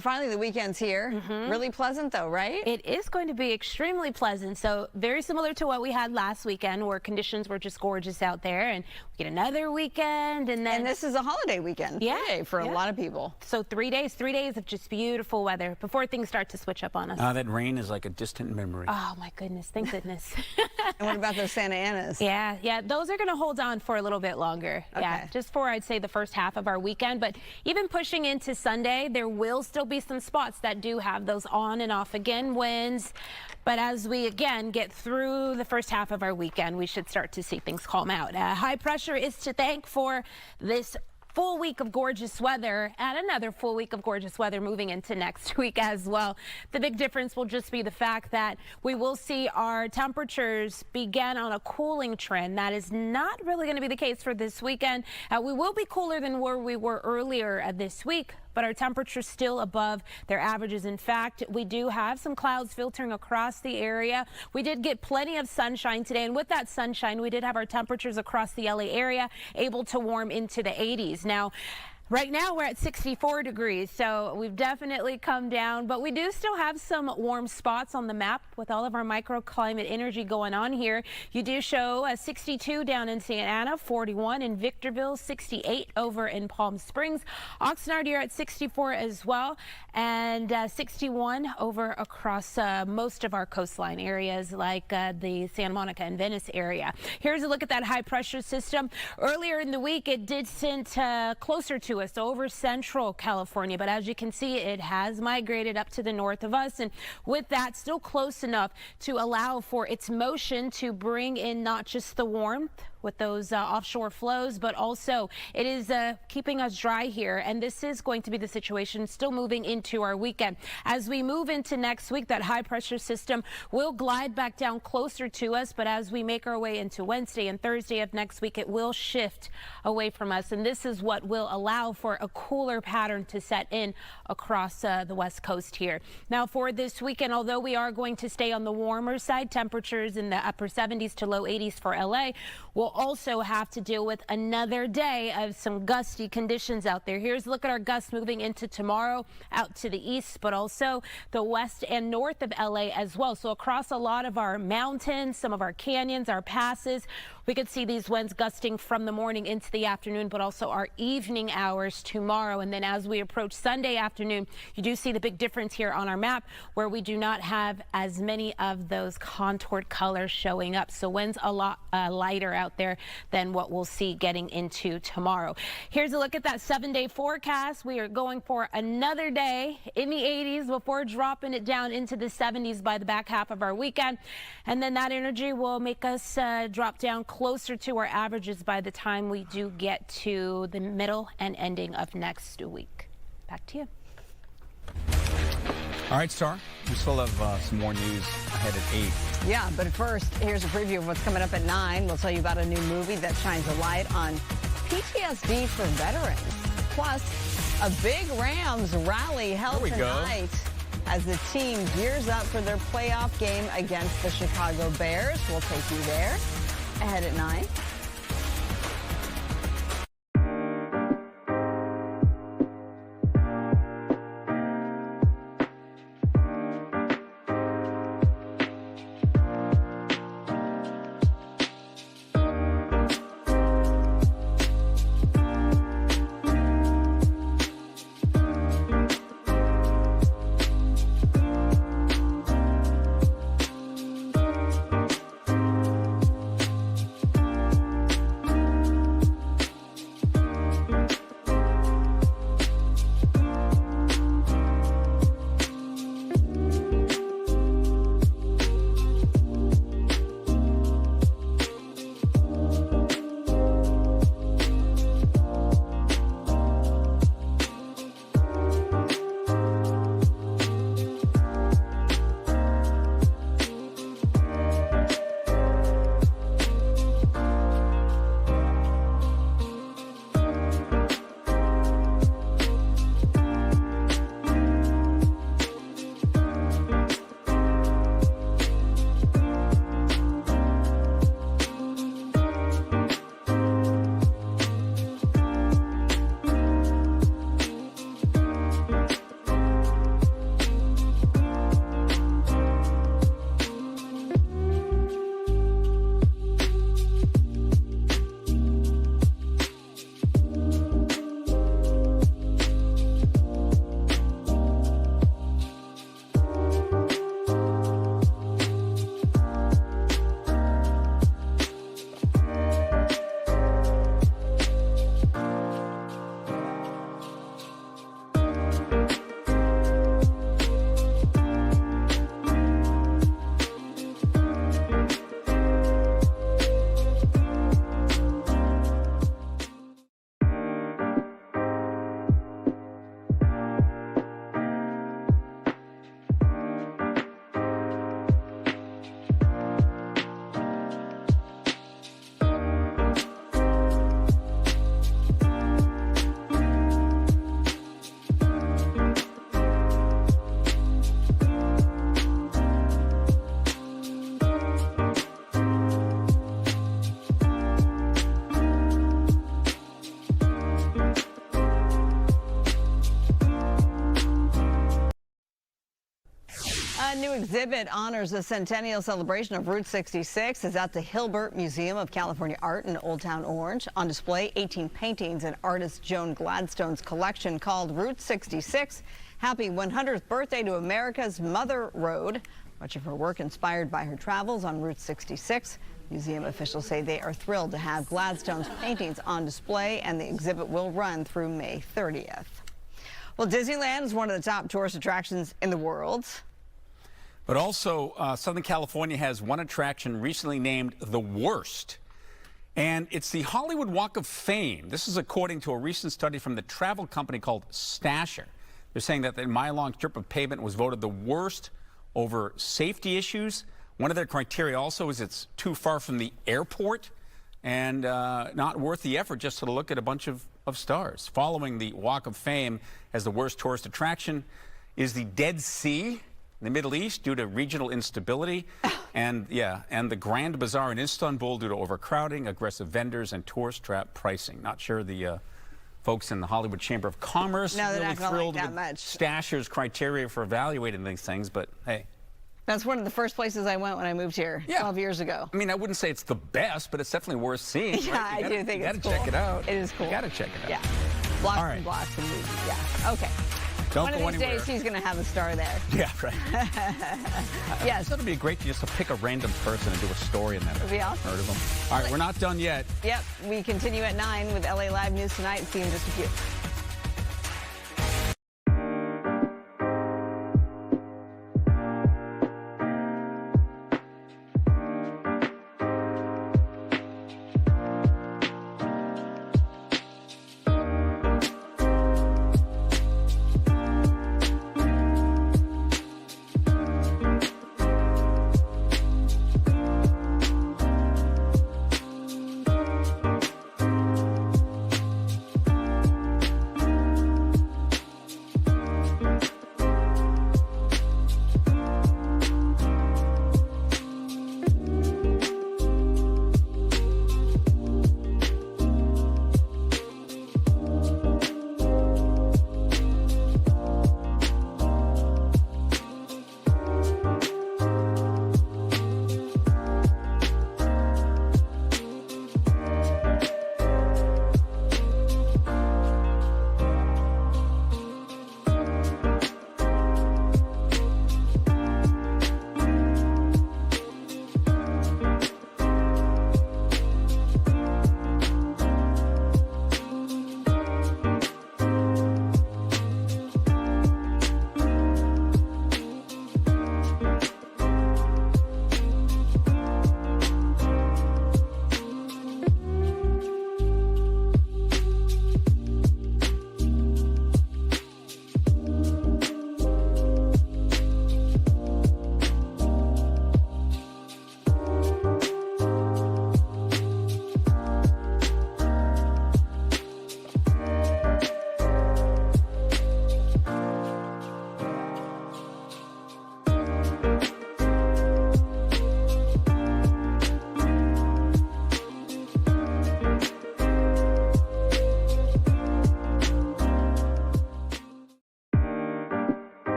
Finally, the weekend's here. Really pleasant, though, right? It is going to be extremely pleasant. So very similar to what we had last weekend, where conditions were just gorgeous out there, and we get another weekend, and then this is a holiday weekend. For a lot of people. So 3 days of just beautiful weather before things start to switch up on us. That rain is like a distant memory. Oh my goodness! Thank goodness. And what about those Santa Anas? Yeah, those are going to hold on for a little bit longer. Yeah, just for, I'd say, the first half of our weekend. But even pushing into Sunday, there will still be some spots that do have those on and off again winds. But as we again get through the first half of our weekend, we should start to see things calm out. High pressure is to thank for this full week of gorgeous weather, and another full week of gorgeous weather moving into next week as well. The big difference will just be the fact that we will see our temperatures begin on a cooling trend. That is not really going to be the case for this weekend. We will be cooler than where we were earlier this week, but our temperatures still above their averages. In fact, we do have some clouds filtering across the area. We did get plenty of sunshine today, and with that sunshine, we did have our temperatures across the LA area able to warm into the 80s. Now, right now we're at 64 degrees, so we've definitely come down, but we do still have some warm spots on the map with all of our microclimate energy going on here. You do show 62 down in Santa Ana, 41 in Victorville, 68 over in Palm Springs. Oxnard, you're at 64 as well, and 61 over across most of our coastline areas like the Santa Monica and Venice area. Here's a look at that high pressure system. Earlier in the week, it did send closer to us over central California, but as you can see, it has migrated up to the north of us, and with that, still close enough to allow for its motion to bring in not just the warmth with those offshore flows, but also it is keeping us dry here, and this is going to be the situation still moving into our weekend. As we move into next week, that high pressure system will glide back down closer to us, but as we make our way into Wednesday and Thursday of next week, it will shift away from us, and this is what will allow for a cooler pattern to set in across the west coast here. Now, for this weekend, although we are going to stay on the warmer side, temperatures in the upper 70s to low 80s for LA, we'll also have to deal with another day of some gusty conditions out there. Here's a look at our gusts moving into tomorrow out to the east, but also the west and north of LA as well. So across a lot of our mountains, some of our canyons, our passes, we could see these winds gusting from the morning into the afternoon, but also our evening hours tomorrow. And then as we approach Sunday afternoon, you do see the big difference here on our map where we do not have as many of those contoured colors showing up. So winds a lot lighter out there. there than what we'll see getting into tomorrow. Here's a look at that 7-day forecast. We are going for another day in the 80s before dropping it down into the 70s by the back half of our weekend. And then that energy will make us drop down closer to our averages by the time we do get to the middle and ending of next week. Back to you. All right, Star, we still have some more news ahead at 8. Yeah, but first, here's a preview of what's coming up at 9. We'll tell you about a new movie that shines a light on PTSD for veterans. Plus, a big Rams rally held tonight as the team gears up for their playoff game against the Chicago Bears. We'll take you there ahead at 9. A new exhibit honors the centennial celebration of Route 66 is at the Hilbert Museum of California Art in Old Town Orange. On display, 18 paintings in artist Joan Gladstone's collection called Route 66. Happy 100th birthday to America's Mother Road. Much of her work inspired by her travels on Route 66. Museum officials say they are thrilled to have Gladstone's paintings on display, and the exhibit will run through May 30th. Well, Disneyland is one of the top tourist attractions in the world. But also, Southern California has one attraction recently named the worst, and it's the Hollywood Walk of Fame. This is according to a recent study from the travel company called Stasher. They're saying that the mile-long strip of pavement was voted the worst over safety issues. One of their criteria also is it's too far from the airport and not worth the effort just to look at a bunch of stars. Following the Walk of Fame as the worst tourist attraction is the Dead Sea in the Middle East due to regional instability, and the Grand Bazaar in Istanbul due to overcrowding, aggressive vendors, and tourist trap pricing. Not sure the folks in the Hollywood Chamber of Commerce really thrilled with Stasher's criteria for evaluating these things, but hey. That's one of the first places I went when I moved here 12 years ago. I mean, I wouldn't say it's the best, but it's definitely worth seeing. Yeah, right? I do think it's cool. You gotta check it out. It is cool. You gotta check it out. Yeah. Blocks and blocks and movies. Yeah. Okay. Don't One go of these anywhere. days, she's going to have a star there. Yeah, right. Yes. It'd be great just to pick a random person and do a story in that. Would be awesome. Heard of them. All right, we're not done yet. Yep. We continue at 9 with LA Live News Tonight. See you in just a few.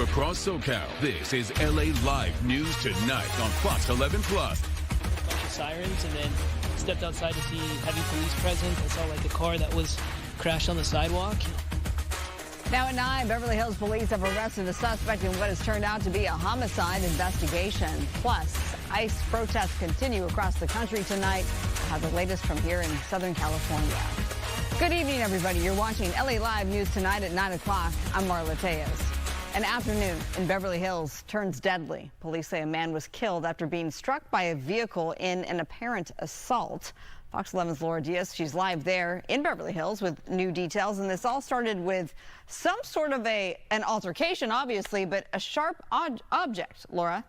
Across SoCal, this is LA Live News Tonight on Fox 11 Plus. A bunch of sirens, and then stepped outside to see heavy police presence. I saw like a car that was crashed on the sidewalk. Now at 9, Beverly Hills police have arrested a suspect in what has turned out to be a homicide investigation. Plus, ICE protests continue across the country tonight. We'll have the latest from here in Southern California. Good evening, everybody. You're watching LA Live News Tonight at 9 o'clock. I'm Marla Tejas. An afternoon in Beverly Hills turns deadly. Police say a man was killed after being struck by a vehicle in an apparent assault. Fox 11's Laura Diaz, she's live there in Beverly Hills with new details. And this all started with some sort of an altercation, obviously, but a sharp object. Laura?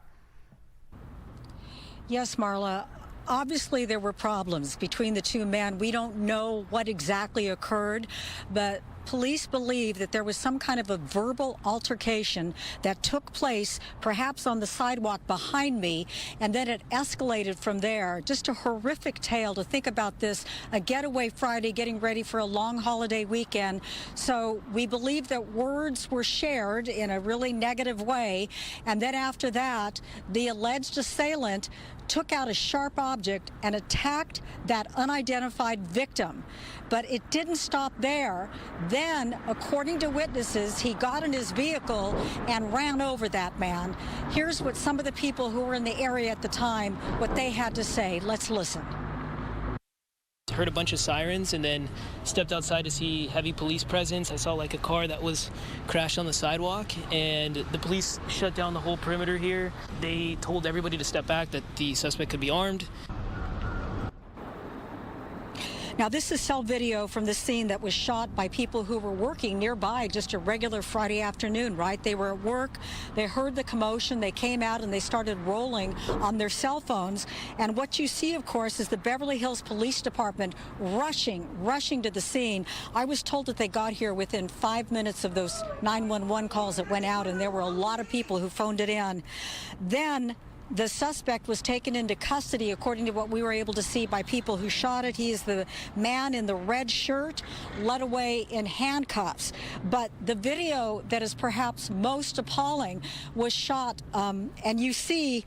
Yes, Marla. Obviously, there were problems between the two men. We don't know what exactly occurred, but police believe that there was some kind of a verbal altercation that took place perhaps on the sidewalk behind me, and then it escalated from there. Just a horrific tale to think about this, a getaway Friday, getting ready for a long holiday weekend. So we believe that words were shared in a really negative way, and then after that, the alleged assailant took out a sharp object and attacked that unidentified victim. But it didn't stop there. Then, according to witnesses, he got in his vehicle and ran over that man. Here's what some of the people who were in the area at the time, what they had to say. Let's listen. heard a bunch of sirens and then stepped outside to see heavy police presence. I saw like a car that was crashed on the sidewalk, and the police shut down the whole perimeter here. They told everybody to step back, that the suspect could be armed. Now, this is cell video from the scene that was shot by people who were working nearby, just a regular Friday afternoon, right? They were at work, they heard the commotion, they came out and they started rolling on their cell phones. And what you see, of course, is the Beverly Hills Police Department rushing to the scene. I was told that they got here within 5 minutes of those 911 calls that went out, and there were a lot of people who phoned it in. Then the suspect was taken into custody, according to what we were able to see, by people who shot it. He is the man in the red shirt, led away in handcuffs. But the video that is perhaps most appalling was shot, and you see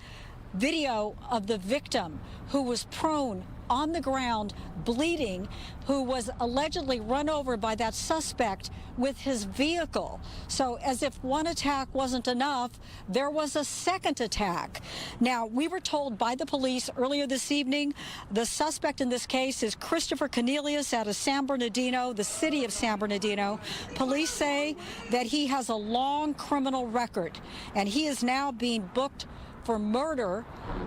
video of the victim who was prone on the ground, bleeding, who was allegedly run over by that suspect with his vehicle. So as if one attack wasn't enough, there was a second attack. Now, we were told by the police earlier this evening, the suspect in this case is Christopher Cornelius out of San Bernardino, the city of San Bernardino. Police say that he has a long criminal record, and he is now being booked for murder.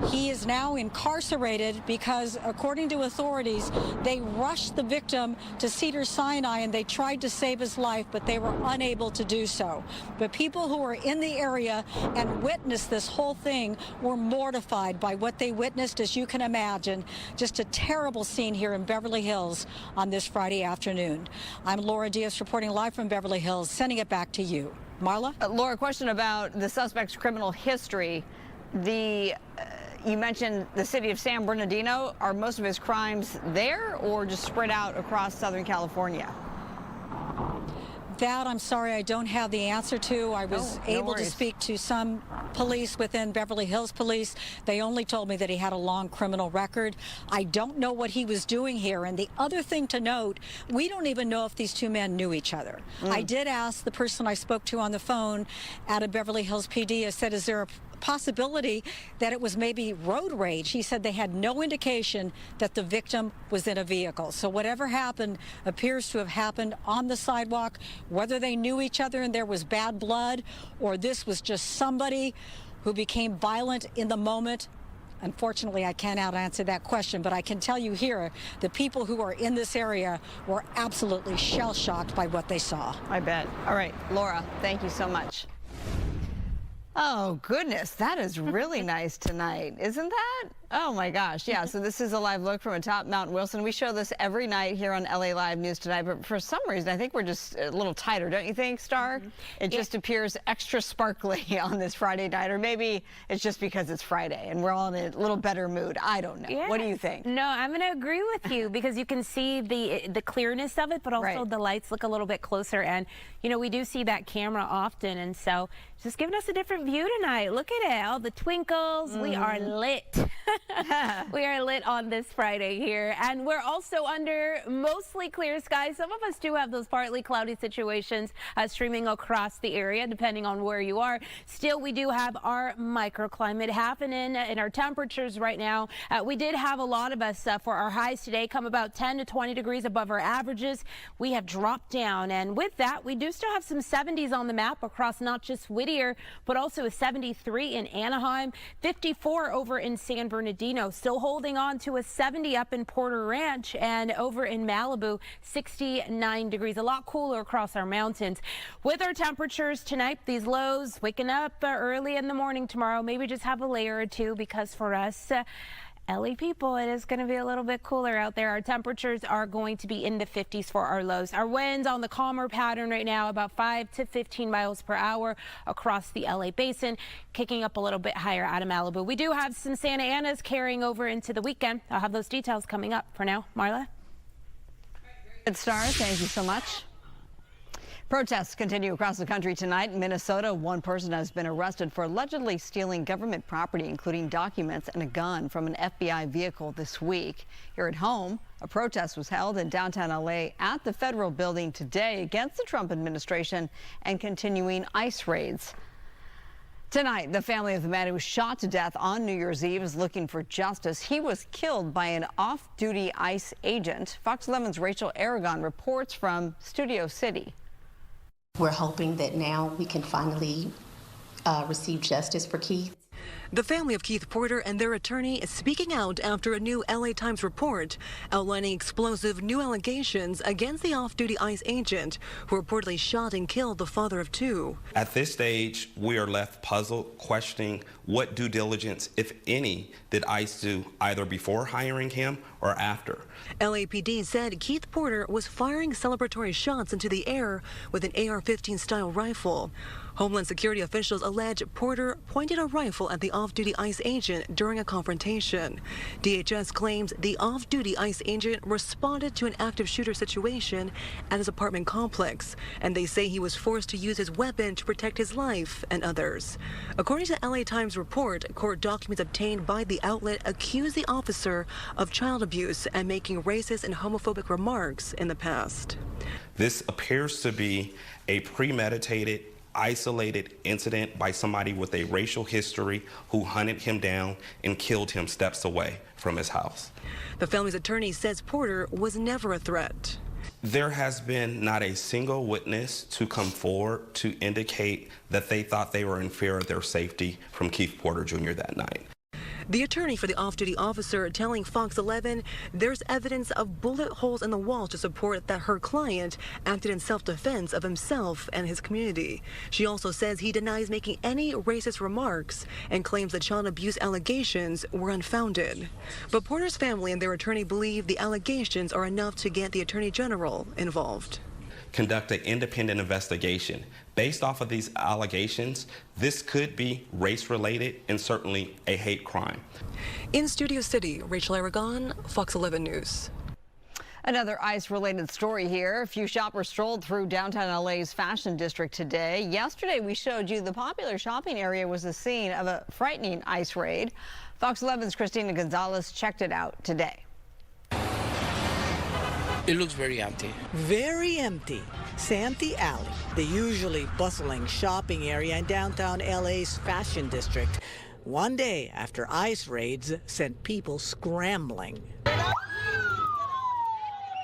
He is now incarcerated because, according to authorities, they rushed the victim to Cedars-Sinai and they tried to save his life, but they were unable to do so. But people who were in the area and witnessed this whole thing were mortified by what they witnessed, as you can imagine. Just a terrible scene here in Beverly Hills on this Friday afternoon. I'm Laura Diaz reporting live from Beverly Hills, sending it back to you. Marla? Laura, question about the suspect's criminal history. You mentioned the city of San Bernardino. Are most of his crimes there or just spread out across Southern California? That, I'm sorry, I don't have the answer to. I was able to speak to some police within Beverly Hills Police. They only told me that he had a long criminal record. I don't know what he was doing here. And the other thing to note, we don't even know if these two men knew each other. I did ask the person I spoke to on the phone out of Beverly Hills PD. I said, is there a possibility that it was maybe road rage? He said they had no indication that the victim was in a vehicle. So whatever happened appears to have happened on the sidewalk. Whether they knew each other and there was bad blood, or this was just somebody who became violent in the moment, unfortunately, I cannot answer that question. But I can tell you here, the people who are in this area were absolutely shell-shocked by what they saw. I bet. All right, Laura, thank you so much. Oh, goodness, that is really nice tonight, isn't that? Oh, my gosh. Yeah, so this is a live look from atop Mount Wilson. We show this every night here on LA Live News Tonight, but for some reason, I think we're just a little tighter, don't you think, Star? It just appears extra sparkly on this Friday night, or maybe it's just because it's Friday and we're all in a little better mood. I don't know. Yeah. What do you think? No, I'm going to agree with you because you can see the clearness of it, but also the lights look a little bit closer. And, you know, we do see that camera often, and so just giving us a different view tonight. Look at it, all the twinkles. We are lit. We are lit on this Friday here, and we're also under mostly clear skies. Some of us do have those partly cloudy situations streaming across the area, depending on where you are. Still, we do have our microclimate happening in our temperatures right now. We did have a lot of us for our highs today come about 10 to 20 degrees above our averages. We have dropped down, and with that, we do still have some 70s on the map across not just Whittier, but also a 73 in Anaheim, 54 over in San Bernardino, still holding on to a 70 up in Porter Ranch, and over in Malibu, 69 degrees, a lot cooler across our mountains. With our temperatures tonight, these lows, waking up early in the morning tomorrow, maybe just have a layer or two, because for us, LA people, it is going to be a little bit cooler out there. Our temperatures are going to be in the 50s for our lows. Our winds on the calmer pattern right now, about 5 to 15 miles per hour across the LA basin, kicking up a little bit higher out of Malibu. We do have some Santa Anas carrying over into the weekend. I'll have those details coming up. For now, Marla. Good, Star. Thank you so much. Protests continue across the country tonight. In Minnesota, one person has been arrested for allegedly stealing government property, including documents and a gun, from an FBI vehicle this week. Here at home, a protest was held in downtown LA at the federal building today against the Trump administration and continuing ICE raids. Tonight, the family of the man who was shot to death on New Year's Eve is looking for justice. He was killed by an off-duty ICE agent. Fox 11's Rachel Aragon reports from Studio City. We're hoping that now we can finally receive justice for Keith. The family of Keith Porter and their attorney is speaking out after a new LA Times report outlining explosive new allegations against the off-duty ICE agent who reportedly shot and killed the father of two. At this stage, we are left puzzled, questioning what due diligence, if any, did ICE do either before hiring him or after. LAPD said Keith Porter was firing celebratory shots into the air with an AR-15 style rifle. Homeland Security officials allege Porter pointed a rifle at the off-duty ICE agent during a confrontation. DHS claims the off-duty ICE agent responded to an active shooter situation at his apartment complex, and they say he was forced to use his weapon to protect his life and others. According to LA Times report, court documents obtained by the outlet accuse the officer of child abuse and making racist and homophobic remarks in the past. This appears to be a premeditated, isolated incident by somebody with a racial history who hunted him down and killed him steps away from his house. The family's attorney says Porter was never a threat. There has been not a single witness to come forward to indicate that they thought they were in fear of their safety from Keith Porter Jr. that night. The attorney for the off-duty officer telling Fox 11 there's evidence of bullet holes in the wall to support that her client acted in self-defense of himself and his community. She also says he denies making any racist remarks and claims the child abuse allegations were unfounded. But Porter's family and their attorney believe the allegations are enough to get the Attorney General involved. Conduct an independent investigation. Based off of these allegations, this could be race-related and certainly a hate crime. In Studio City, Rachel Aragon, Fox 11 News. Another ICE-related story here. A few shoppers strolled through downtown LA's Fashion District today. Yesterday, we showed you the popular shopping area was the scene of a frightening ICE raid. Fox 11's Christina Gonzalez checked it out today. It looks very empty. Very empty. Santee Alley, the usually bustling shopping area in downtown LA's Fashion District, one day after ICE raids sent people scrambling.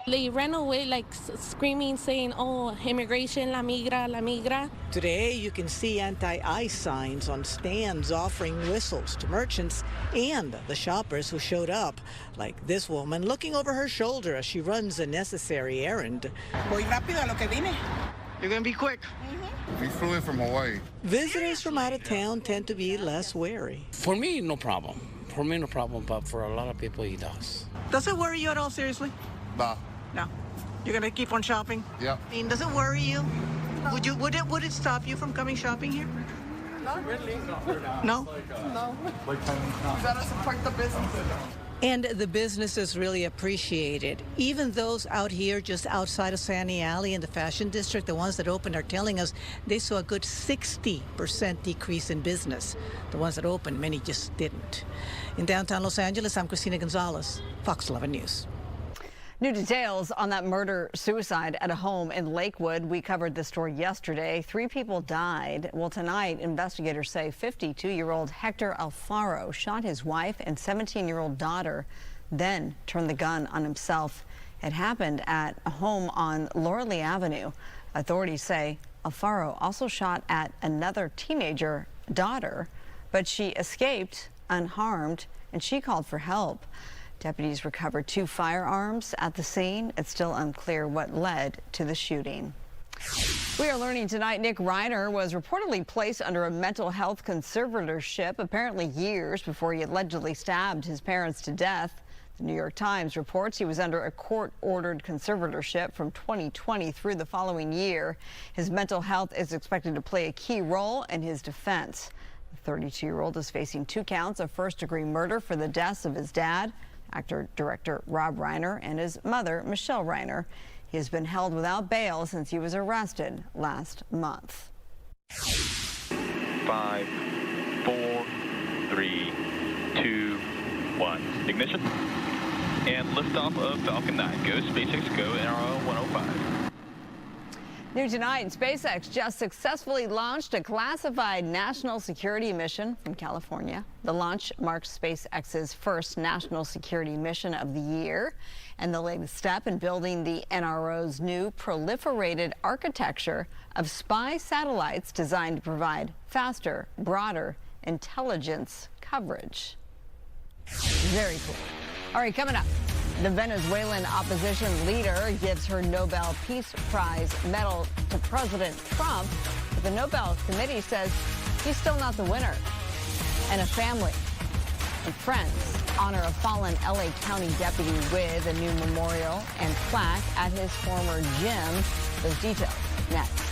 They ran away like screaming, saying, oh, immigration, la migra, la migra. Today, you can see anti-ICE signs on stands offering whistles to merchants and the shoppers who showed up, like this woman looking over her shoulder as she runs a necessary errand. Voy rápido a lo que vine. You're going to be quick. We flew in from Hawaii. Visitors from out of town tend to be less wary. For me, no problem. For me, no problem, but for a lot of people, it does. Does it worry you at all, seriously? Nah. No. You're gonna keep on shopping? Yeah. I mean, does it worry you? No. Would it stop you from coming shopping here? Not really. No? No. You gotta support the business. And the businesses really appreciate it. Even those out here just outside of Santee Alley in the Fashion District, the ones that opened are telling us they saw a good 60% decrease in business. The ones that opened, many just didn't. In downtown Los Angeles, I'm Christina Gonzalez, Fox 11 News. New details on that murder-suicide at a home in Lakewood. We covered this story yesterday. 3 people died. Well, tonight, investigators say 52-year-old Hector Alfaro shot his wife and 17-year-old daughter, then turned the gun on himself. It happened at a home on Laurel Avenue. Authorities say Alfaro also shot at another teenager daughter, but she escaped unharmed, and she called for help. Deputies recovered 2 firearms at the scene. It's still unclear what led to the shooting. We are learning tonight Nick Reiner was reportedly placed under a mental health conservatorship, apparently years before he allegedly stabbed his parents to death. The New York Times reports he was under a court-ordered conservatorship from 2020 through the following year. His mental health is expected to play a key role in his defense. The 32-year-old is facing 2 counts of first-degree murder for the deaths of his dad, actor-director Rob Reiner, and his mother, Michelle Reiner. He has been held without bail since he was arrested last month. 5, 4, 3, 2, 1. Ignition. And liftoff of Falcon 9. Go SpaceX, go NRO 105. New tonight, SpaceX just successfully launched a classified national security mission from California. The launch marks SpaceX's first national security mission of the year and the latest step in building the NRO's new proliferated architecture of spy satellites designed to provide faster, broader intelligence coverage. Very cool. All right, coming up. The Venezuelan opposition leader gives her Nobel Peace Prize medal to President Trump, but the Nobel Committee says he's still not the winner. And a family and friends honor a fallen LA County deputy with a new memorial and plaque at his former gym. Those details next.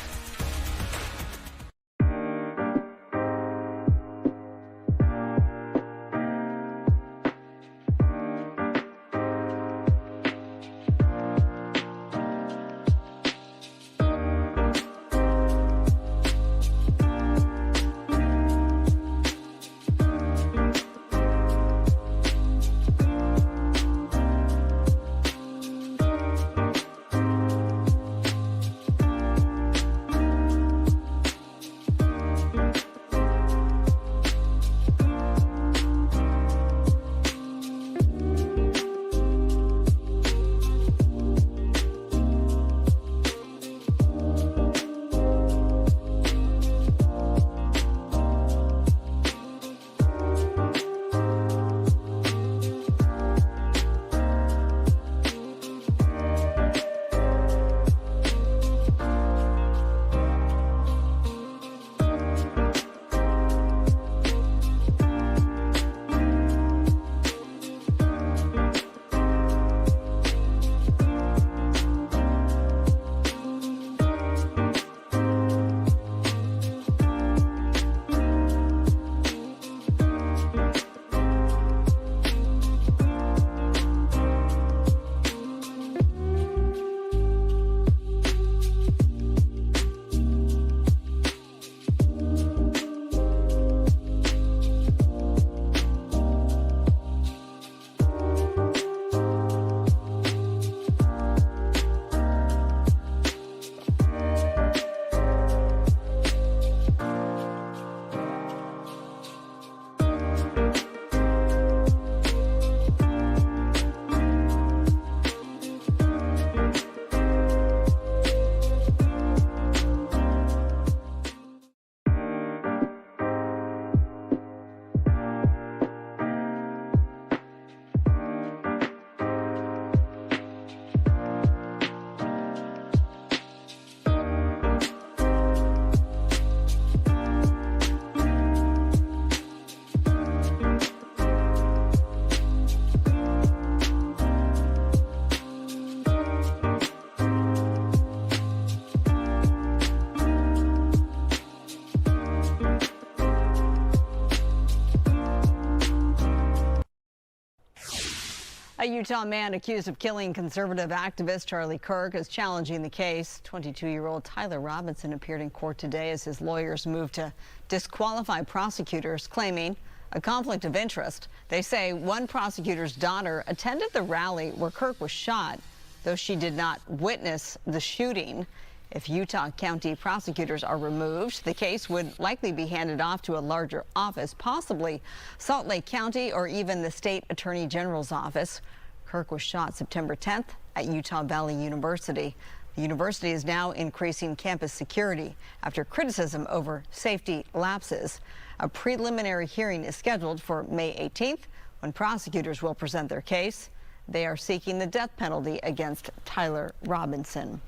A Utah man accused of killing conservative activist Charlie Kirk is challenging the case. 22-year-old Tyler Robinson appeared in court today as his lawyers moved to disqualify prosecutors claiming a conflict of interest. They say one prosecutor's daughter attended the rally where Kirk was shot, though she did not witness the shooting. If Utah County prosecutors are removed, the case would likely be handed off to a larger office, possibly Salt Lake County or even the state attorney general's office. Kirk was shot September 10th at Utah Valley University. The university is now increasing campus security after criticism over safety lapses. A preliminary hearing is scheduled for May 18th when prosecutors will present their case. They are seeking the death penalty against Tyler Robinson.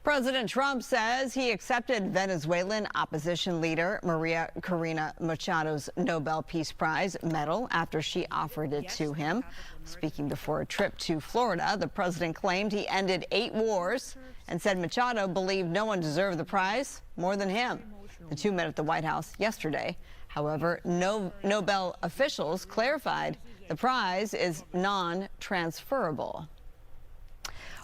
President Trump says he accepted Venezuelan opposition leader Maria Corina Machado's Nobel Peace Prize medal after she offered it to him. Speaking before a trip to Florida, the president claimed he ended 8 wars and said Machado believed no one deserved the prize more than him. The two met at the White House yesterday. However, Nobel officials clarified the prize is non-transferable.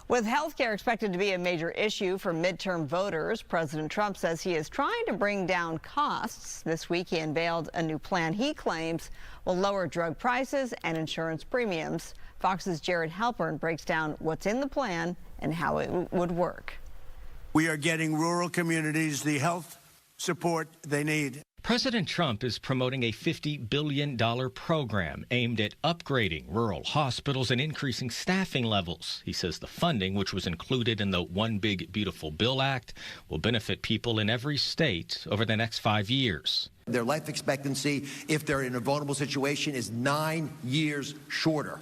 With health care expected to be a major issue for midterm voters, President Trump says he is trying to bring down costs. This week, he unveiled a new plan he claims will lower drug prices and insurance premiums. Fox's Jared Halpern breaks down what's in the plan and how it would work. We are getting rural communities the health support they need. President Trump is promoting a $50 billion program aimed at upgrading rural hospitals and increasing staffing levels. He says the funding, which was included in the One Big Beautiful Bill Act, will benefit people in every state over the next 5 years. Their life expectancy, if they're in a vulnerable situation, is 9 years shorter,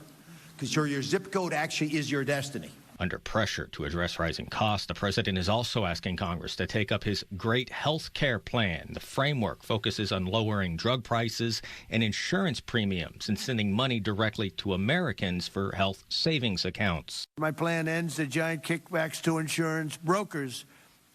because your zip code actually is your destiny. Under pressure to address rising costs, the president is also asking Congress to take up his Great Health Care Plan. The framework focuses on lowering drug prices and insurance premiums and sending money directly to Americans for health savings accounts. My plan ends the giant kickbacks to insurance brokers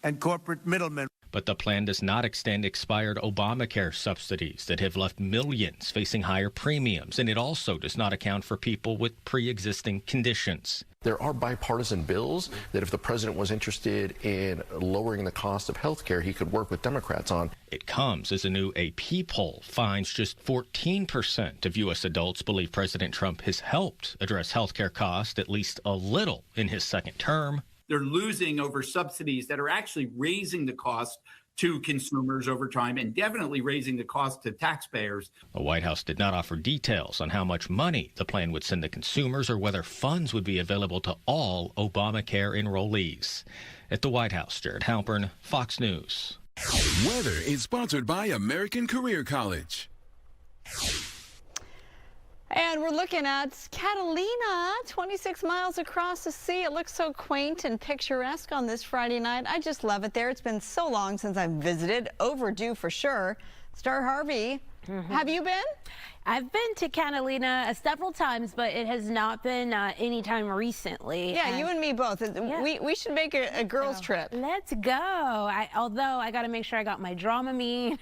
and corporate middlemen. But the plan does not extend expired Obamacare subsidies that have left millions facing higher premiums, and it also does not account for people with pre-existing conditions. There are bipartisan bills that if the president was interested in lowering the cost of health care, he could work with Democrats on. It comes as a new AP poll finds just 14% of U.S. adults believe President Trump has helped address health care costs at least a little in his second term. They're losing over subsidies that are actually raising the cost to consumers over time and definitely raising the cost to taxpayers. The White House did not offer details on how much money the plan would send to consumers or whether funds would be available to all Obamacare enrollees. At the White House, Jared Halpern, Fox News. Weather is sponsored by American Career College. And we're looking at Catalina, 26 miles across the sea. It looks so quaint and picturesque on this Friday night. I just love it there. It's been so long since I've visited. Overdue for sure. Star Harvey, have you been? I've been to Catalina several times, but it has not been any time recently. Yeah, you and me both. Yeah. We should make a girls' trip. Let's go. Although I got to make sure I got my Dramamine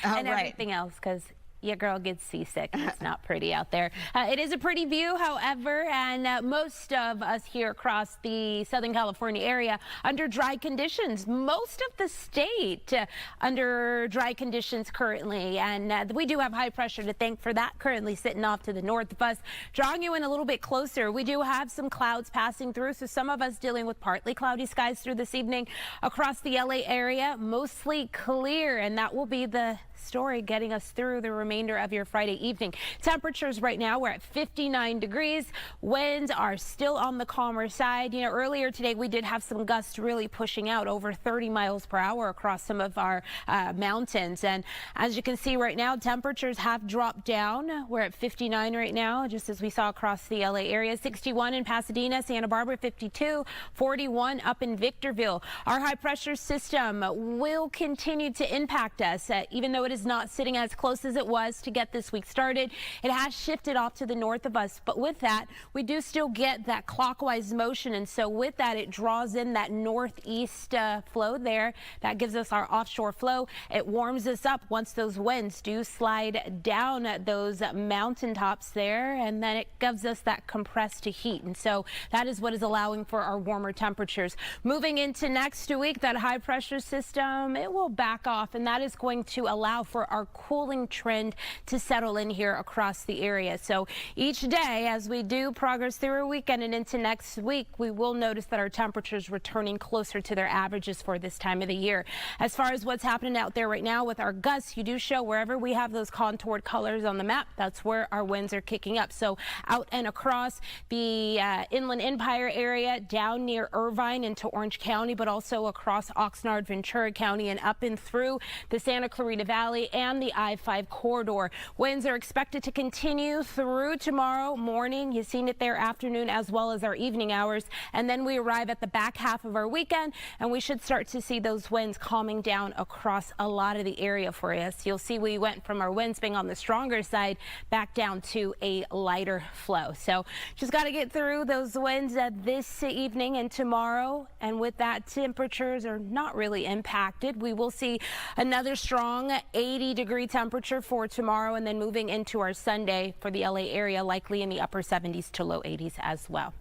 and everything else, because your girl gets seasick and it's not pretty out there. It is a pretty view, however, and most of us here across the Southern California area under dry conditions. Most of the state under dry conditions currently, and we do have high pressure to thank for that currently sitting off to the north of us. Drawing you in a little bit closer, we do have some clouds passing through, so some of us dealing with partly cloudy skies through this evening across the LA area, mostly clear, and that will be the story getting us through the remainder of your Friday evening. Temperatures right now, we're at 59 degrees. Winds are still on the calmer side. You know, earlier today we did have some gusts really pushing out over 30 miles per hour across some of our mountains. And as you can see right now, temperatures have dropped down. We're at 59 right now, just as we saw across the LA area. 61 in Pasadena, Santa Barbara, 52, 41 up in Victorville. Our high pressure system will continue to impact us, even though it is not sitting as close as it was to get this week started. It has shifted off to the north of us, but with that, we do still get that clockwise motion, and so with that, it draws in that northeast flow there. That gives us our offshore flow. It warms us up once those winds do slide down those mountaintops there, and then it gives us that compressed heat, and so that is what is allowing for our warmer temperatures. Moving into next week, that high pressure system, it will back off, and that is going to allow for our cooling trend to settle in here across the area. So each day as we do progress through our weekend and into next week, we will notice that our temperatures returning closer to their averages for this time of the year. As far as what's happening out there right now with our gusts, you do show wherever we have those contoured colors on the map, that's where our winds are kicking up. So out and across the Inland Empire area, down near Irvine into Orange County, but also across Oxnard, Ventura County, and up and through the Santa Clarita Valley and the I-5 corridor. Winds are expected to continue through tomorrow morning. You've seen it there afternoon as well as our evening hours. And then we arrive at the back half of our weekend, and we should start to see those winds calming down across a lot of the area for us. You'll see we went from our winds being on the stronger side back down to a lighter flow. So just got to get through those winds this evening and tomorrow. And with that, temperatures are not really impacted. We will see another strong 80-degree temperature for tomorrow, and then moving into our Sunday for the LA area, likely in the upper 70s to low 80s as well.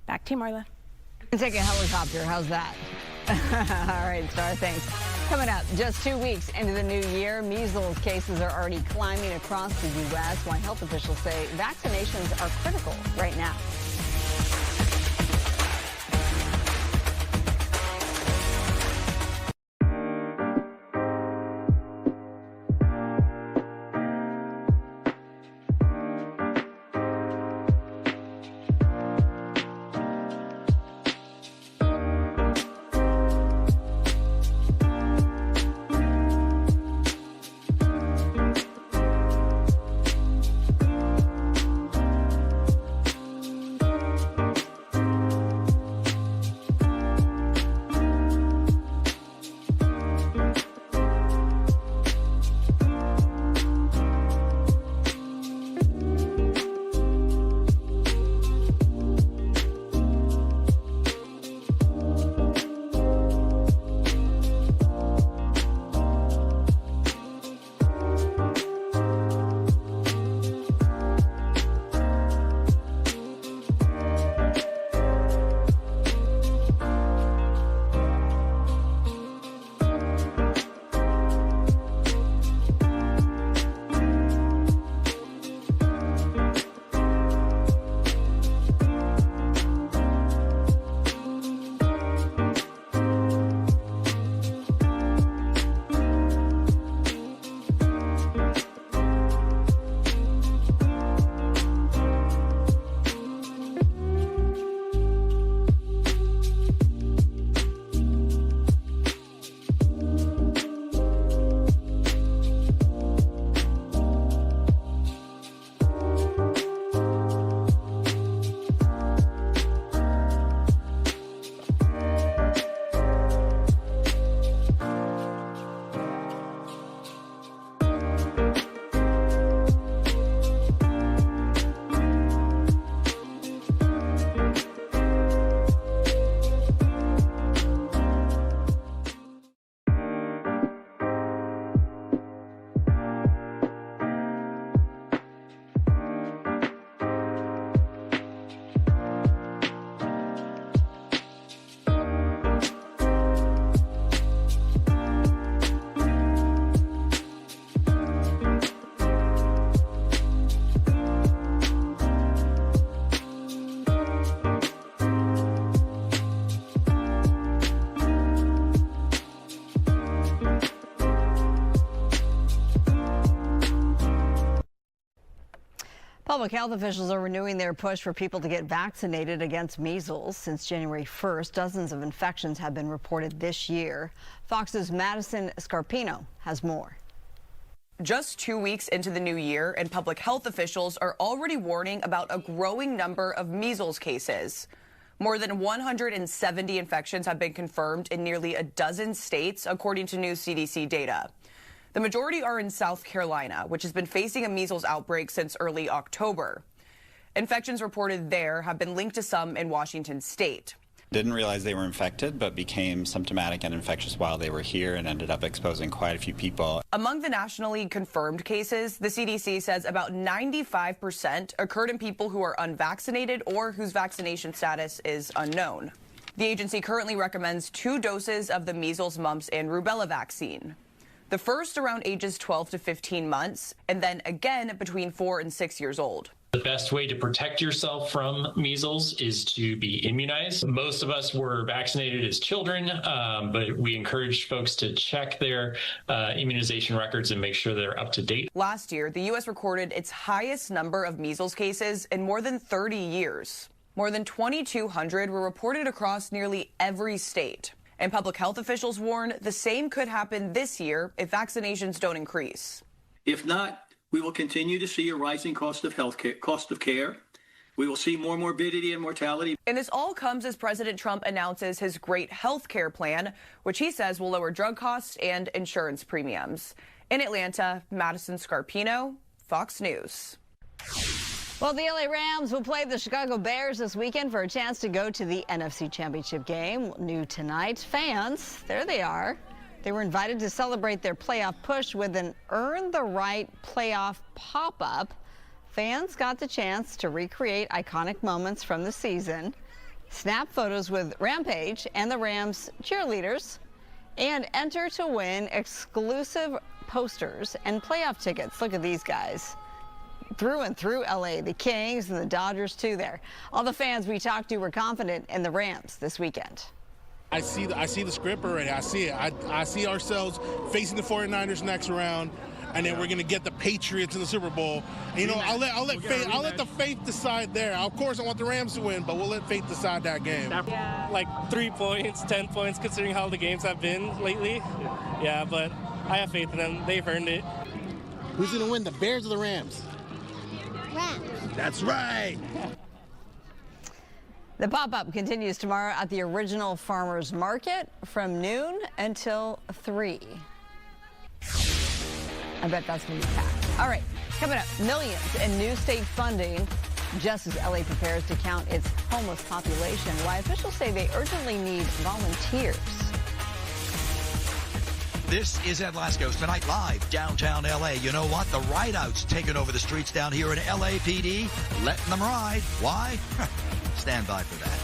Back to you, Marla. Take a helicopter. How's that? All right, Star, thanks. Coming up, just 2 weeks into the new year, measles cases are already climbing across the U.S., while health officials say vaccinations are critical right now. Public health officials are renewing their push for people to get vaccinated against measles. Since January 1st, dozens of infections have been reported this year. Fox's Madison Scarpino has more. Just 2 weeks into the new year, and public health officials are already warning about a growing number of measles cases. More than 170 infections have been confirmed in nearly a dozen states, according to new CDC data. The majority are in South Carolina, which has been facing a measles outbreak since early October. Infections reported there have been linked to some in Washington state. Didn't realize they were infected, but became symptomatic and infectious while they were here and ended up exposing quite a few people. Among the nationally confirmed cases, the CDC says about 95% occurred in people who are unvaccinated or whose vaccination status is unknown. The agency currently recommends 2 doses of the measles, mumps, and rubella vaccine. The first around ages 12 to 15 months, and then again between 4 and 6 years old. The best way to protect yourself from measles is to be immunized. Most of us were vaccinated as children, but we encourage folks to check their immunization records and make sure they're up to date. Last year, the U.S. recorded its highest number of measles cases in more than 30 years. More than 2,200 were reported across nearly every state. And public health officials warn the same could happen this year if vaccinations don't increase. If not, we will continue to see a rising cost of care. We will see more morbidity and mortality. And this all comes as President Trump announces his great health care plan, which he says will lower drug costs and insurance premiums. In Atlanta, Madison Scarpino, Fox News. Well, the LA Rams will play the Chicago Bears this weekend for a chance to go to the NFC Championship game. New tonight, fans, there they are. They were invited to celebrate their playoff push with an Earn the Right playoff pop-up. Fans got the chance to recreate iconic moments from the season, snap photos with Rampage and the Rams cheerleaders, and enter to win exclusive posters and playoff tickets. Look at these guys. Through and through LA, the Kings and the Dodgers too there. All the fans we talked to were confident in the Rams this weekend. I see the script already. I see it. I see ourselves facing the 49ers next round, and then we're gonna get the Patriots in the Super Bowl. You know, I'll let the faith decide there. Of course, I want the Rams to win, but we'll let faith decide that game. Yeah. Like 3 points, 10 points, considering how the games have been lately. Yeah, but I have faith in them. They've earned it. Who's gonna win, the Bears or the Rams? Rams. That's right. The pop-up continues tomorrow at the original Farmers Market from noon until 3. I bet that's going to be packed. All right, coming up, millions in new state funding just as LA prepares to count its homeless population. Why officials say they urgently need volunteers. This is Ed Lascos Tonight Live, downtown L.A. You know what? The rideouts taking over the streets down here in LAPD, letting them ride. Why? Stand by for that.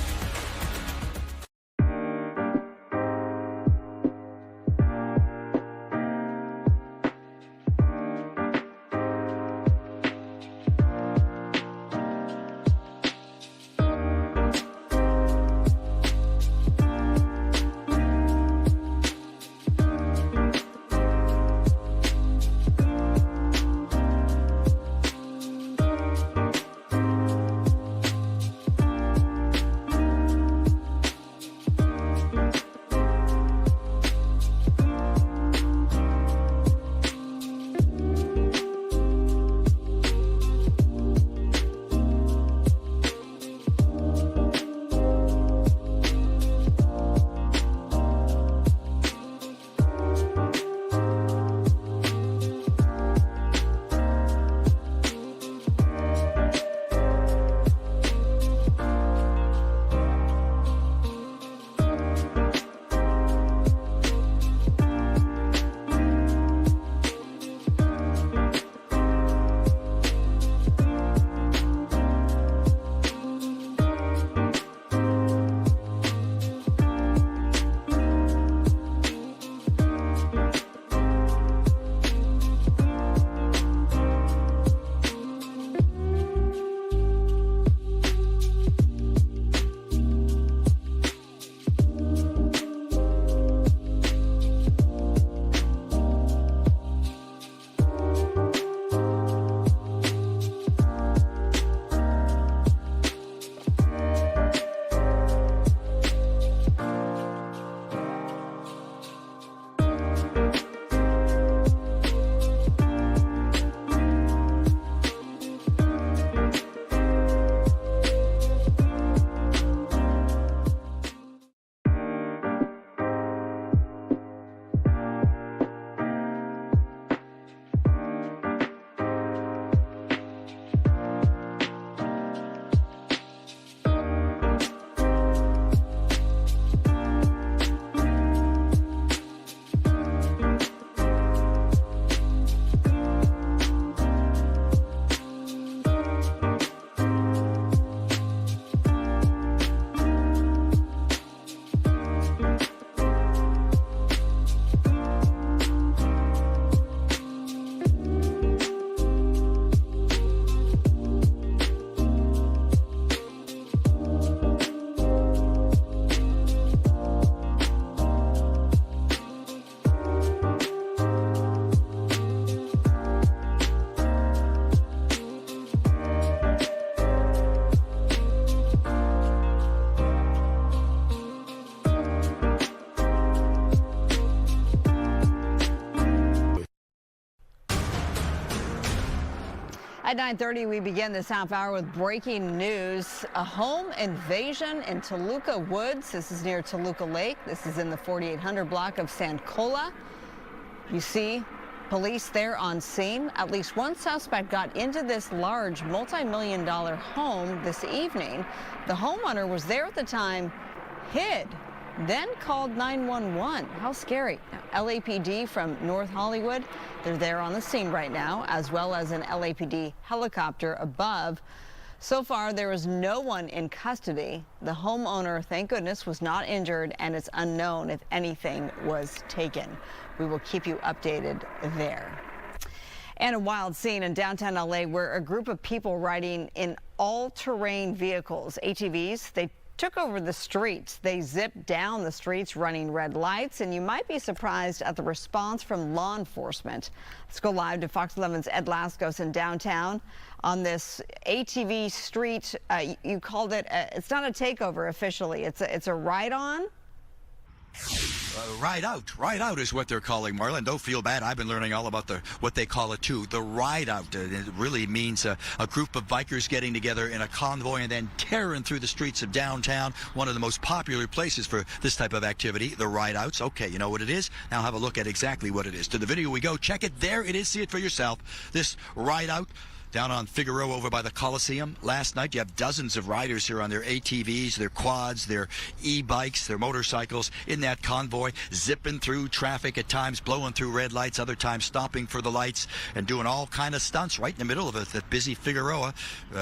At 9:30, we begin this half hour with breaking news. A home invasion in Toluca Woods. This is near Toluca Lake. This is in the 4800 block of San Cola. You see police there on scene. At least one suspect got into this large multi-million-dollar home this evening. The homeowner was there at the time, hid, then called 911. How scary. LAPD from North Hollywood, they're there on the scene right now, as well as an LAPD helicopter above. So far, there is no one in custody. The homeowner, thank goodness, was not injured, and it's unknown if anything was taken. We will keep you updated there. And a wild scene in downtown LA where a group of people riding in all-terrain vehicles, ATVs, they took over the streets. They zipped down the streets running red lights, and you might be surprised at the response from law enforcement. Let's go live to Fox 11's Ed Lascos in downtown on this ATV street. You called it, it's not a takeover officially, it's a ride-on? Ride out is what they're calling, Marlon. Don't feel bad. I've been learning all about what they call it too. The ride out. It really means a group of bikers getting together in a convoy and then tearing through the streets of downtown. One of the most popular places for this type of activity, the ride outs. Okay, you know what it is? Now have a look at exactly what it is. To the video we go. Check it. There it is. See it for yourself. This ride out. Down on Figueroa over by the Coliseum. Last night, you have dozens of riders here on their ATVs, their quads, their e-bikes, their motorcycles in that convoy, zipping through traffic at times, blowing through red lights, other times stopping for the lights and doing all kind of stunts right in the middle of that busy Figueroa,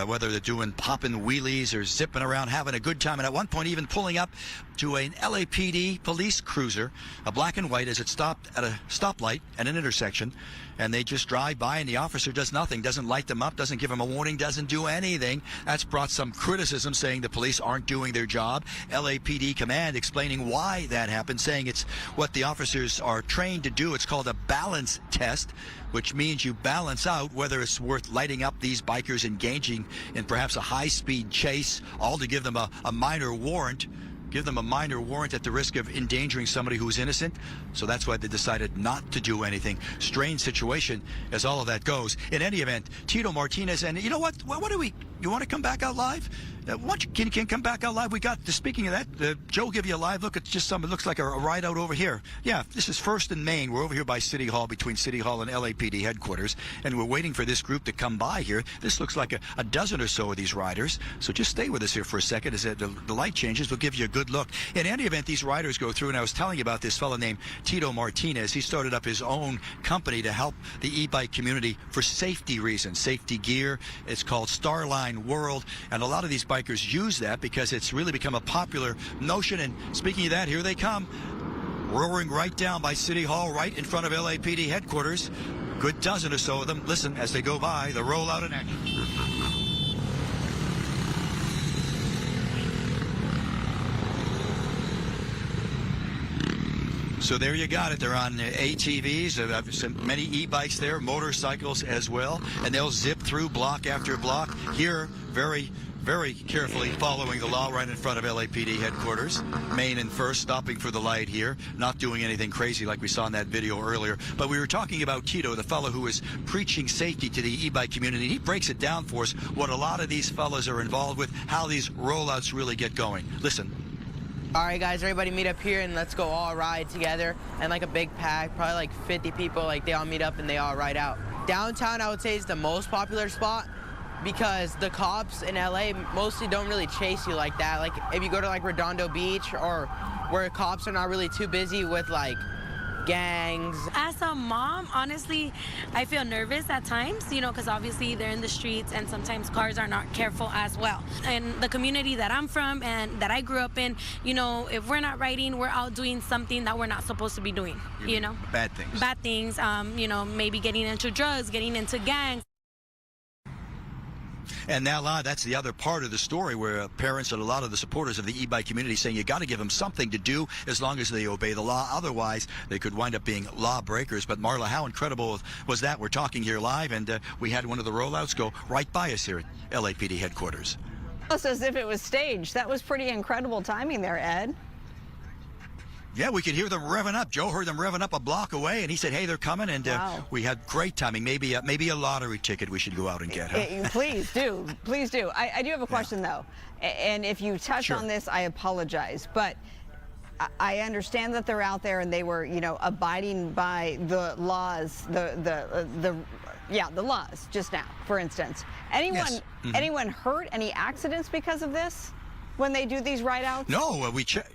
whether they're doing popping wheelies or zipping around, having a good time, and at one point even pulling up to an LAPD police cruiser, a black and white, as it stopped at a stoplight at an intersection. And they just drive by, and the officer does nothing, doesn't light them up, doesn't give them a warning, doesn't do anything. That's brought some criticism, saying the police aren't doing their job. LAPD command explaining why that happened, saying it's what the officers are trained to do. It's called a balance test, which means you balance out whether it's worth lighting up these bikers engaging in perhaps a high-speed chase, all to give them a minor warrant. Give them a minor warrant at the risk of endangering somebody who's innocent. So that's why they decided not to do anything. Strange situation as all of that goes. In any event, Tito Martinez, and you know what? What do we? You want to come back out live? Can you come back out live? We got, speaking of that, Joe will give you a live look at just something that looks like a ride out over here. Yeah, this is First and Main. We're over here by City Hall, between City Hall and LAPD headquarters, and we're waiting for this group to come by here. This looks like a dozen or so of these riders. So just stay with us here for a second. As the light changes, we'll give you a good look. In any event, these riders go through, and I was telling you about this fellow named Tito Martinez. He started up his own company to help the e-bike community for safety reasons, safety gear. It's called Starline World, and a lot of these bikers use that because it's really become a popular notion. And speaking of that, here they come, roaring right down by City Hall, right in front of LAPD headquarters. Good dozen or so of them. Listen as they go by, the rollout in action. So there you got it. They're on ATVs, many e-bikes there, motorcycles as well, and they'll zip through block after block. Here, very, very carefully following the law right in front of LAPD headquarters. Main and First stopping for the light here, not doing anything crazy like we saw in that video earlier. But we were talking about Tito, the fellow who is preaching safety to the e-bike community. He breaks it down for us, what a lot of these fellows are involved with, how these rollouts really get going. Listen. All right, guys, everybody meet up here and let's go all ride together. And like a big pack, probably like 50 people, like they all meet up and they all ride out. Downtown, I would say, is the most popular spot because the cops in LA mostly don't really chase you like that. Like if you go to like Redondo Beach or where cops are not really too busy with like gangs. As a mom, honestly, I feel nervous at times, you know, because obviously they're in the streets and sometimes cars are not careful as well. And the community that I'm from and that I grew up in, you know, if we're not riding, we're out doing something that we're not supposed to be doing, you know? Bad things. Bad things, you know, maybe getting into drugs, getting into gangs. And now that's the other part of the story where parents and a lot of the supporters of the e-bike community saying you got to give them something to do as long as they obey the law. Otherwise, they could wind up being lawbreakers. But Marla, how incredible was that? We're talking here live, and we had one of the rollouts go right by us here at LAPD headquarters. Almost as if it was staged. That was pretty incredible timing there, Ed. Yeah, we could hear them revving up. Joe heard them revving up a block away, and he said, "Hey, they're coming." And we had great timing. Maybe a lottery ticket we should go out and get. Huh? Please do, please do. I do have a question though, and if you touch on this, I apologize, but I understand that they're out there and they were, abiding by the laws, the laws just now, for instance. Anyone hurt? Any accidents because of this when they do these ride-outs? No, we checked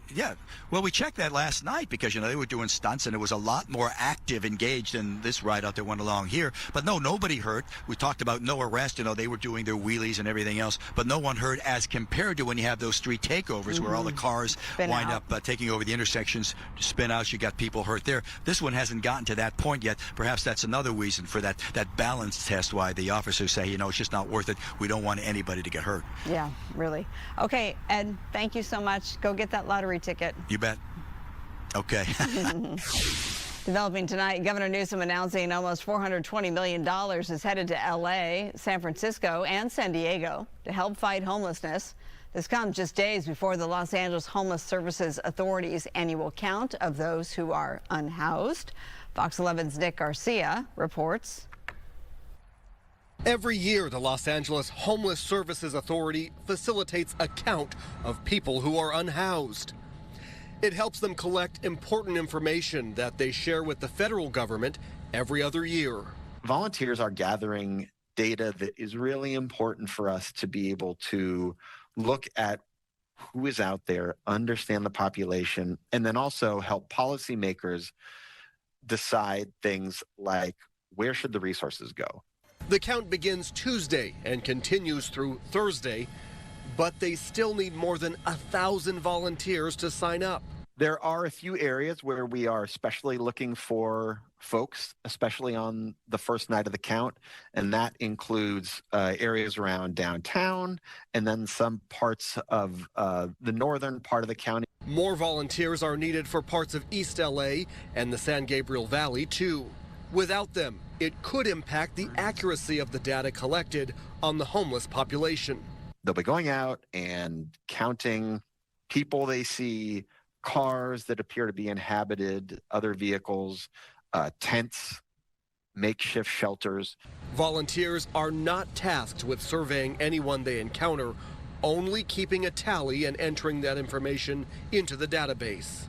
that last night because, they were doing stunts and it was a lot more active, engaged than this ride-out that went along here. But no, nobody hurt. We talked about no arrest. They were doing their wheelies and everything else, but no one hurt as compared to when you have those street takeovers where all the cars wind up taking over the intersections, spin outs. You got people hurt there. This one hasn't gotten to that point yet. Perhaps that's another reason for that balance test why the officers say, it's just not worth it. We don't want anybody to get hurt. Yeah, really. Okay, Ed, thank you so much. Go get that lottery ticket. You bet. Okay. Developing tonight, Governor Newsom announcing almost $420 million is headed to L.A., San Francisco, and San Diego to help fight homelessness. This comes just days before the Los Angeles Homeless Services Authority's annual count of those who are unhoused. Fox 11's Nick Garcia reports. Every year, the Los Angeles Homeless Services Authority facilitates a count of people who are unhoused. It helps them collect important information that they share with the federal government every other year. Volunteers are gathering data that is really important for us to be able to look at who is out there, understand the population, and then also help policymakers decide things like where should the resources go. The count begins Tuesday and continues through Thursday, but they still need more than 1,000 volunteers to sign up. There are a few areas where we are especially looking for folks, especially on the first night of the count, and that includes areas around downtown and then some parts of the northern part of the county. More volunteers are needed for parts of East LA and the San Gabriel Valley, too. Without them, it could impact the accuracy of the data collected on the homeless population. They'll be going out and counting people they see, cars that appear to be inhabited, other vehicles, tents, makeshift shelters. Volunteers are not tasked with surveying anyone they encounter, only keeping a tally and entering that information into the database.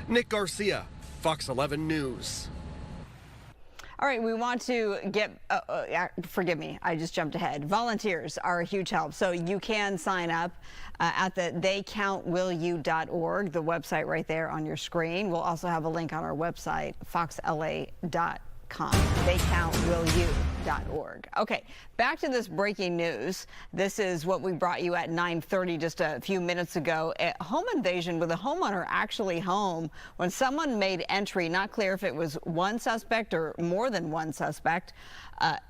Nick Garcia, Fox 11 News. All right, we want to get, forgive me, I just jumped ahead. Volunteers are a huge help, so you can sign up at the theycountwillyou.org, the website right there on your screen. We'll also have a link on our website, foxla.com, theycountwillyou.org. Okay, back to this breaking news. This is what we brought you at 9:30 just a few minutes ago. A home invasion with a homeowner actually home when someone made entry. Not clear if it was one suspect or more than one suspect.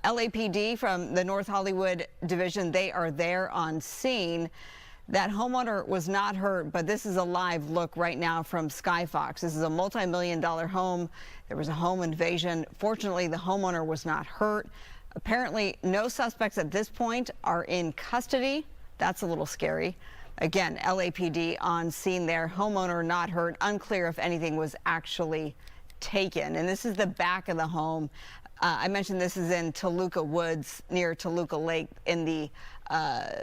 LAPD from the North Hollywood division, they are there on scene. That homeowner was not hurt, but this is a live look right now from Skyfox. This is a multi-million-dollar home. There was a home invasion. Fortunately, the homeowner was not hurt. Apparently, no suspects at this point are in custody. That's a little scary. Again, LAPD on scene there. Homeowner not hurt. Unclear if anything was actually taken. And this is the back of the home. I mentioned this is in Toluca Woods near Toluca Lake in the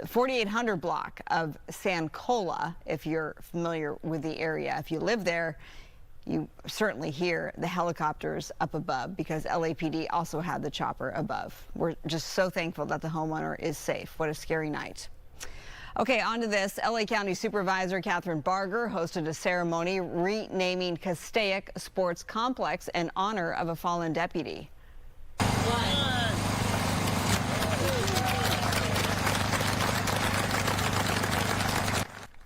4800 block of San Cola, if you're familiar with the area. If you live there, you certainly hear the helicopters up above because LAPD also had the chopper above. We're just so thankful that the homeowner is safe. What a scary night. Okay, on to this. LA County Supervisor Catherine Barger hosted a ceremony renaming Castaic Sports Complex in honor of a fallen deputy.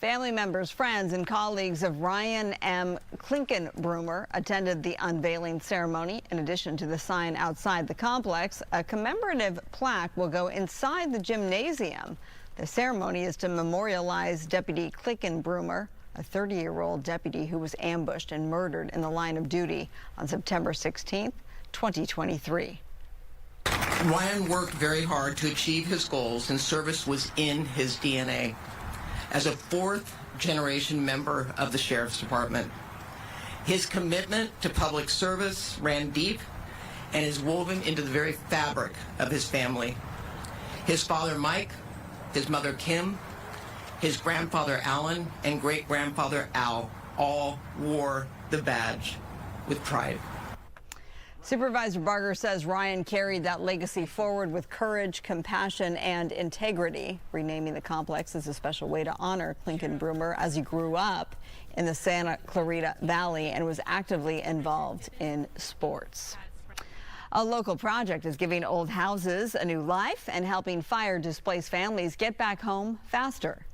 Family members, friends, and colleagues of Ryan M. Klinkenbroomer attended the unveiling ceremony. In addition to the sign outside the complex, a commemorative plaque will go inside the gymnasium. The ceremony is to memorialize Deputy Klinkenbroomer, a 30-year-old deputy who was ambushed and murdered in the line of duty on September 16, 2023. Ryan worked very hard to achieve his goals, and service was in his DNA. As a fourth-generation member of the Sheriff's Department, His commitment to public service ran deep and is woven into the very fabric of his family. His father, Mike, his mother, Kim, his grandfather, Alan, and great-grandfather, Al, all wore the badge with pride. Supervisor Barger says Ryan carried that legacy forward with courage, compassion, and integrity. Renaming the complex is a special way to honor Clinton Broomer as he grew up in the Santa Clarita Valley and was actively involved in sports. A local project is giving old houses a new life and helping fire-displaced families get back home faster.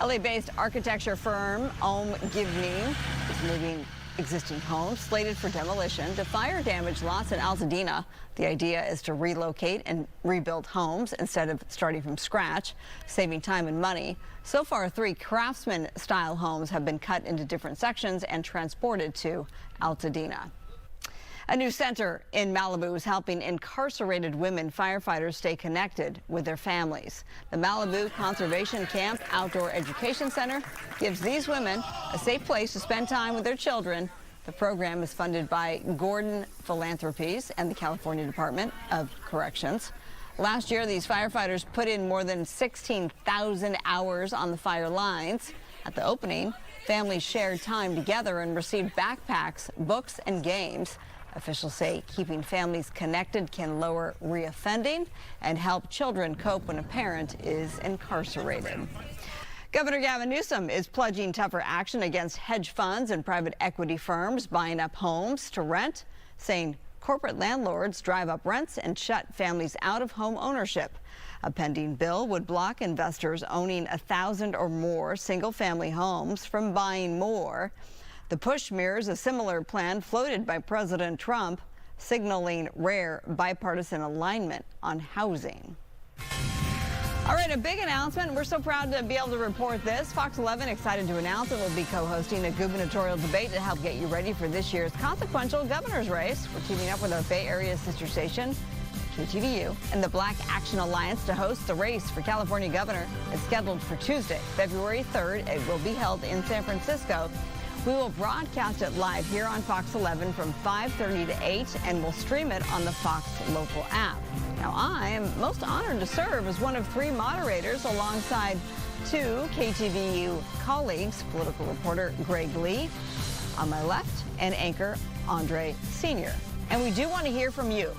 LA-based architecture firm Om Givney is moving existing homes slated for demolition to fire-damaged lots in Altadena. The idea is to relocate and rebuild homes instead of starting from scratch, saving time and money. So far, 3 craftsman-style homes have been cut into different sections and transported to Altadena. A new center in Malibu is helping incarcerated women firefighters stay connected with their families. The Malibu Conservation Camp Outdoor Education Center gives these women a safe place to spend time with their children. The program is funded by Gordon Philanthropies and the California Department of Corrections. Last year, these firefighters put in more than 16,000 hours on the fire lines. At the opening, families shared time together and received backpacks, books, and games. Officials say keeping families connected can lower reoffending and help children cope when a parent is incarcerated. Governor Gavin Newsom is pledging tougher action against hedge funds and private equity firms buying up homes to rent, saying corporate landlords drive up rents and shut families out of home ownership. A pending bill would block investors owning 1,000 or more single-family homes from buying more. The push mirrors a similar plan floated by President Trump, signaling rare bipartisan alignment on housing. All right, a big announcement. We're so proud to be able to report this. Fox 11 excited to announce it will be co-hosting a gubernatorial debate to help get you ready for this year's consequential governor's race. We're teaming up with our Bay Area sister station, KTVU, and the Black Action Alliance to host the race for California governor. It's scheduled for Tuesday, February 3rd. It will be held in San Francisco. We will broadcast it live here on Fox 11 from 5:30 to 8, and we'll stream it on the Fox local app. Now, I am most honored to serve as one of 3 moderators alongside 2 KTVU colleagues, political reporter Greg Lee on my left and anchor Andre Sr. And we do want to hear from you.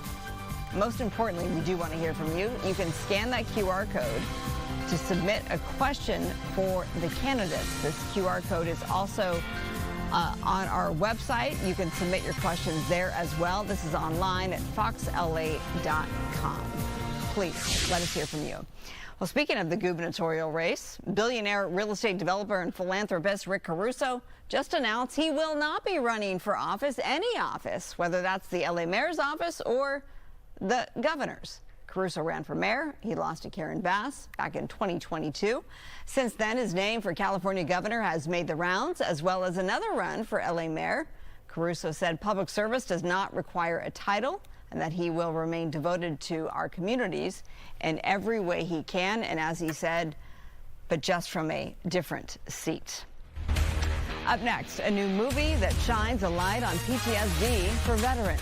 Most importantly, we do want to hear from you. You can scan that QR code to submit a question for the candidates. This QR code is also on our website. You can submit your questions there as well. This is online at foxla.com. Please let us hear from you. Well, speaking of the gubernatorial race, billionaire real estate developer and philanthropist Rick Caruso just announced he will not be running for office, any office, whether that's the LA mayor's office or the governor's. Caruso ran for mayor. He lost to Karen Bass back in 2022. Since then, his name for California governor has made the rounds, as well as another run for LA mayor. Caruso said public service does not require a title and that he will remain devoted to our communities in every way he can, and as he said, but just from a different seat. Up next, a new movie that shines a light on PTSD for veterans.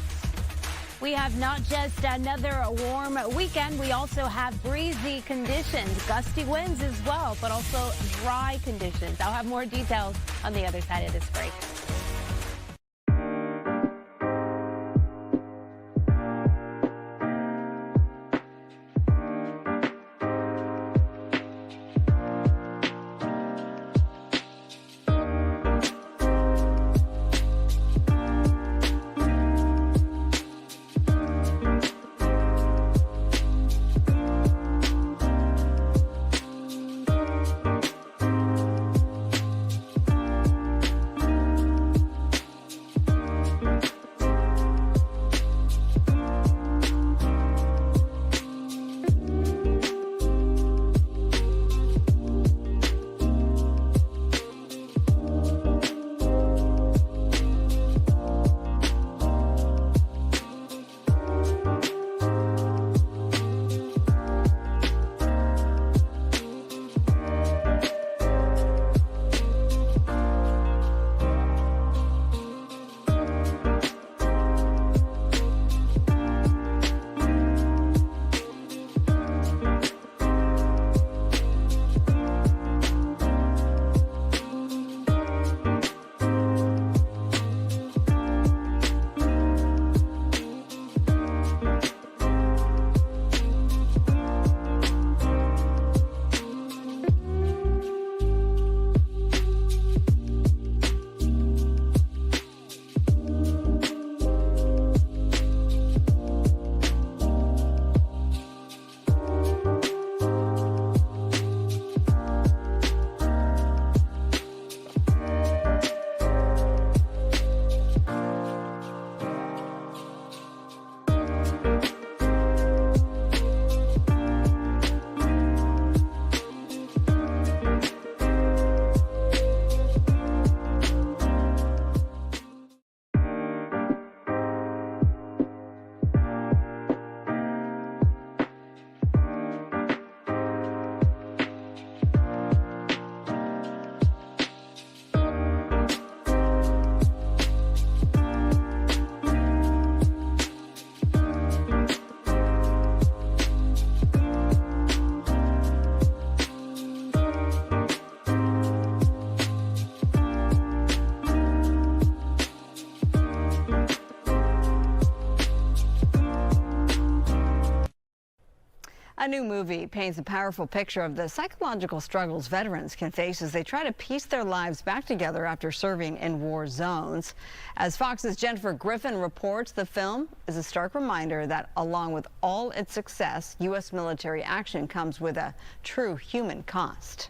We have not just another warm weekend, we also have breezy conditions, gusty winds as well, but also dry conditions. I'll have more details on the other side of this break. A new movie paints a powerful picture of the psychological struggles veterans can face as they try to piece their lives back together after serving in war zones. As Fox's Jennifer Griffin reports, the film is a stark reminder that along with all its success, U.S. military action comes with a true human cost.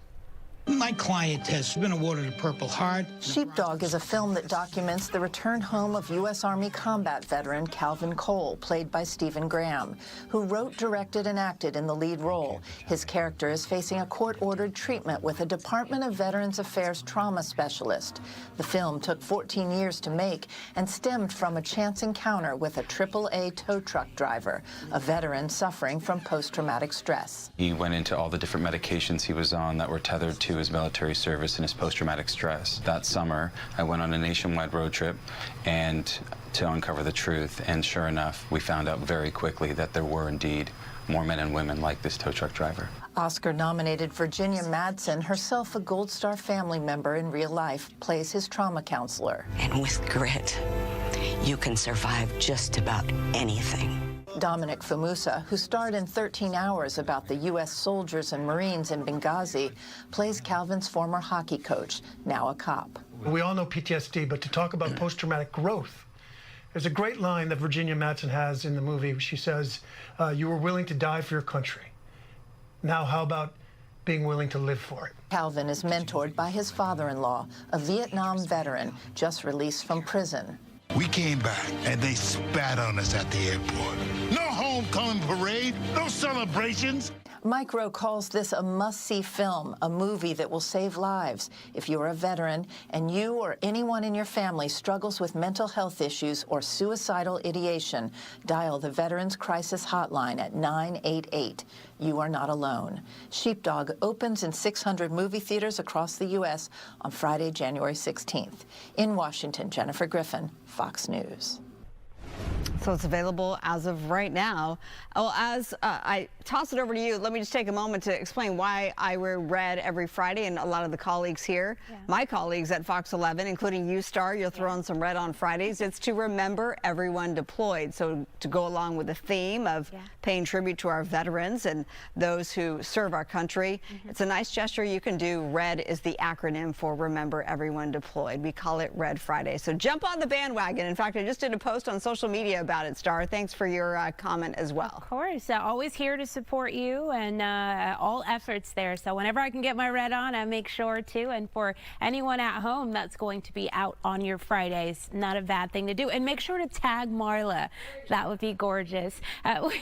My client has been awarded a Purple Heart. Sheepdog is a film that documents the return home of U.S. Army combat veteran Calvin Cole, played by Stephen Graham, who wrote, directed, and acted in the lead role. His character is facing a court-ordered treatment with a Department of Veterans Affairs trauma specialist. The film took 14 years to make and stemmed from a chance encounter with a AAA tow truck driver, a veteran suffering from post-traumatic stress. He went into all the different medications he was on that were tethered to his military service and his post-traumatic stress. That summer, I went on a nationwide road trip and to uncover the truth, and sure enough, we found out very quickly that there were indeed more men and women like this tow truck driver. Oscar-nominated Virginia Madsen, herself a Gold Star family member in real life, plays his trauma counselor. And with grit, you can survive just about anything. Dominic Famusa, who starred in 13 Hours about the U.S. soldiers and Marines in Benghazi, plays Calvin's former hockey coach, now a cop. We all know PTSD, but to talk about post-traumatic growth, there's a great line that Virginia Madsen has in the movie. She says, you were willing to die for your country. Now how about being willing to live for it? Calvin is mentored by his father-in-law, a Vietnam veteran just released from prison. We came back and they spat on us at the airport. No homecoming parade, no celebrations. Mike Rowe calls this a must-see film, a movie that will save lives. If you're a veteran and you or anyone in your family struggles with mental health issues or suicidal ideation, dial the Veterans Crisis Hotline at 988. You are not alone. Sheepdog opens in 600 movie theaters across the U.S. on Friday, January 16th. In Washington, Jennifer Griffin, Fox News. So it's available as of right now. Well, as I toss it over to you, let me just take a moment to explain why I wear red every Friday, and a lot of the colleagues here, my colleagues at Fox 11, including you, Star, you'll throw on some red on Fridays. It's to remember everyone deployed. So to go along with the theme of paying tribute to our veterans and those who serve our country. It's a nice gesture you can do. Red is the acronym for Remember Everyone Deployed. We call it Red Friday. So jump on the bandwagon. In fact, I just did a post on social media about it, Star. Thanks for your comment as well. Of course. Always here to support you and all efforts there. So whenever I can get my red on, I make sure to. And for anyone at home that's going to be out on your Fridays, not a bad thing to do. And make sure to tag Marla. That would be gorgeous.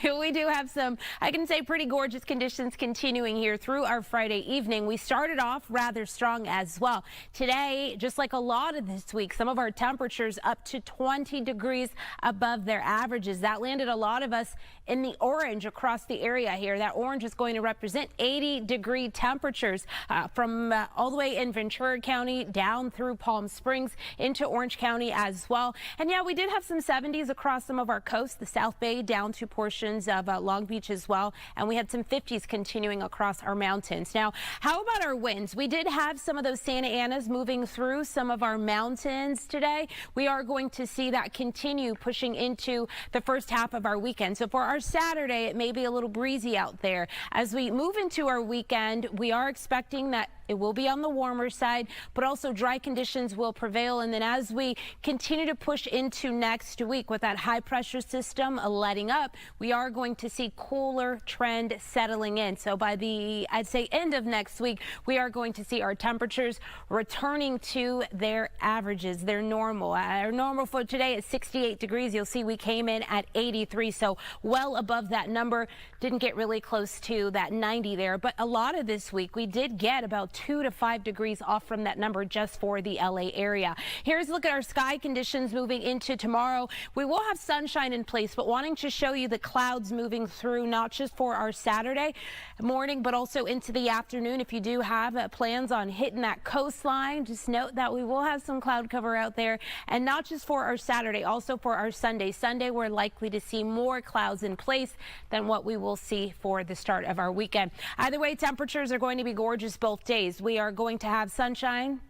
We do have some, I can say, pretty gorgeous conditions continuing here through our Friday evening. We started off rather strong as well. Today, just like a lot of this week, some of our temperatures up to 20 degrees above their averages. That landed a lot of us in the orange across the area here. That orange is going to represent 80-degree temperatures from all the way in Ventura County down through Palm Springs into Orange County as well. And yeah, we did have some 70s across some of our coast, the South Bay down to portions of Long Beach as well. And we had some 50s continuing across our mountains. Now, how about our winds? We did have some of those Santa Anas moving through some of our mountains today. We are going to see that continue pushing into the first half of our weekend. So for our Saturday, it may be a little breezy out there. As we move into our weekend, we are expecting that it will be on the warmer side, but also dry conditions will prevail. And then as we continue to push into next week with that high pressure system letting up, we are going to see cooler trend settling in. So by the, I'd say, end of next week, we are going to see our temperatures returning to their averages, their normal. Our normal for today is 68 degrees. You'll see we came in at 83, so well above that number. Didn't get really close to that 90 there, but a lot of this week we did get about 2 to 5 degrees off from that number just for the LA area. Here's a look at our sky conditions moving into tomorrow. We will have sunshine in place, but wanting to show you the clouds moving through, not just for our Saturday morning, but also into the afternoon. If you do have plans on hitting that coastline, just note that we will have some cloud cover out there, and not just for our Saturday, also for our Sunday. Sunday, we're likely to see more clouds in place than what we will see for the start of our weekend. Either way, temperatures are going to be gorgeous both days. We are going to have sunshine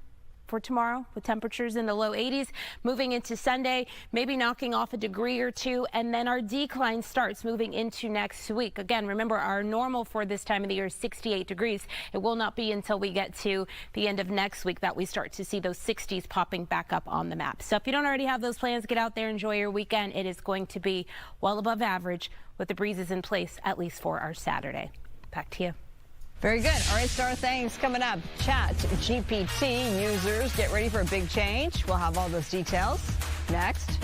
for tomorrow with temperatures in the low 80s. Moving into Sunday, maybe knocking off a degree or two, and then our decline starts moving into next week. Again, remember, our normal for this time of the year is 68 degrees. It will not be until we get to the end of next week that we start to see those 60s popping back up on the map. So if you don't already have those plans, get out there, enjoy your weekend. It is going to be well above average with the breezes in place, at least for our Saturday. Back to you. Very good. All right, Star Things coming up. Chat GPT users get ready for a big change. We'll have all those details next.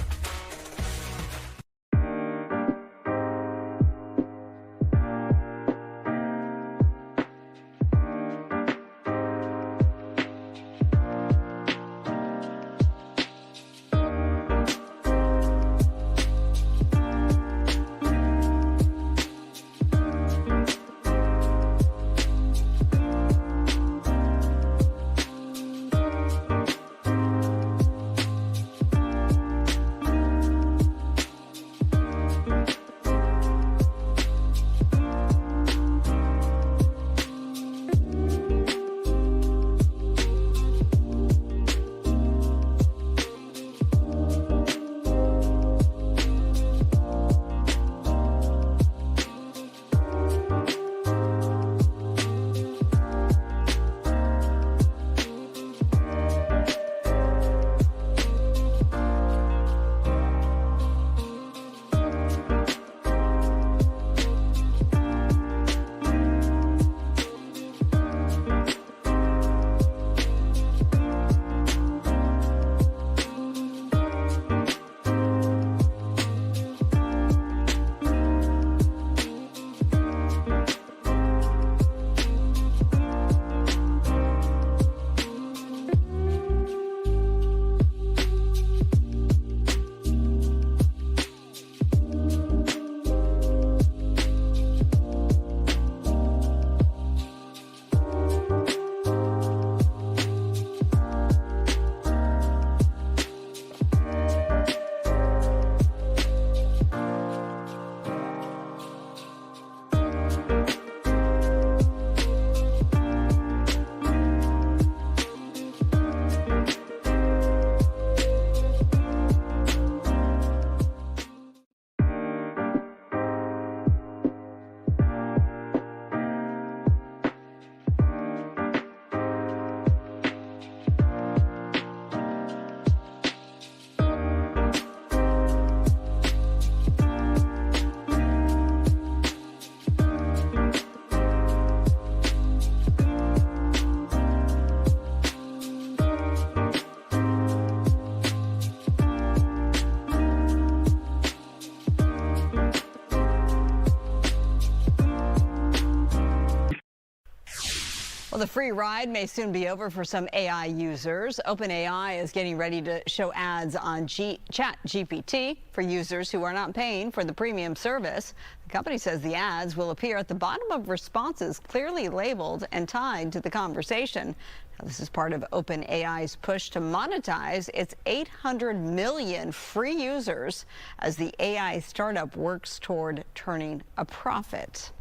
Well, the free ride may soon be over for some AI users. OpenAI is getting ready to show ads on Chat GPT for users who are not paying for the premium service. The company says the ads will appear at the bottom of responses, clearly labeled and tied to the conversation. Now, this is part of OpenAI's push to monetize its 800 million free users as the AI startup works toward turning a profit.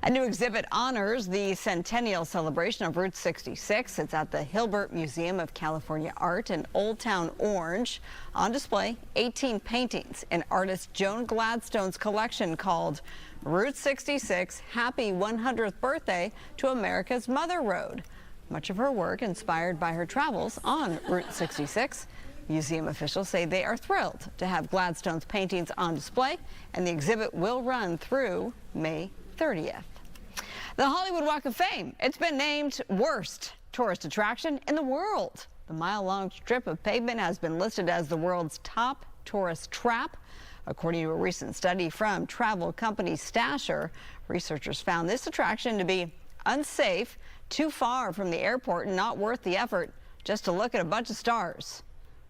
A new exhibit honors the centennial celebration of Route 66. It's at the Hilbert Museum of California Art in Old Town Orange. On display, 18 paintings in artist Joan Gladstone's collection called Route 66, Happy 100th Birthday to America's Mother Road. Much of her work inspired by her travels on Route 66. Museum officials say they are thrilled to have Gladstone's paintings on display, and the exhibit will run through May 30th. The Hollywood Walk of Fame, it's been named worst tourist attraction in the world. The mile-long strip of pavement has been listed as the world's top tourist trap. According to a recent study from travel company Stasher, researchers found this attraction to be unsafe, too far from the airport, and not worth the effort just to look at a bunch of stars.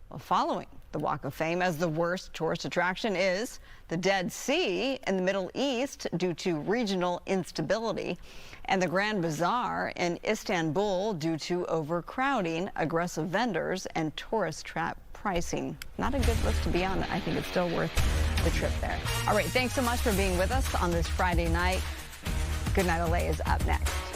Well, following the Walk of Fame as the worst tourist attraction is the Dead Sea in the Middle East due to regional instability, and the Grand Bazaar in Istanbul due to overcrowding, aggressive vendors, and tourist trap pricing. Not a good list to be on. I think it's still worth the trip there. All right, thanks so much for being with us on this Friday night. Good Night LA is up next.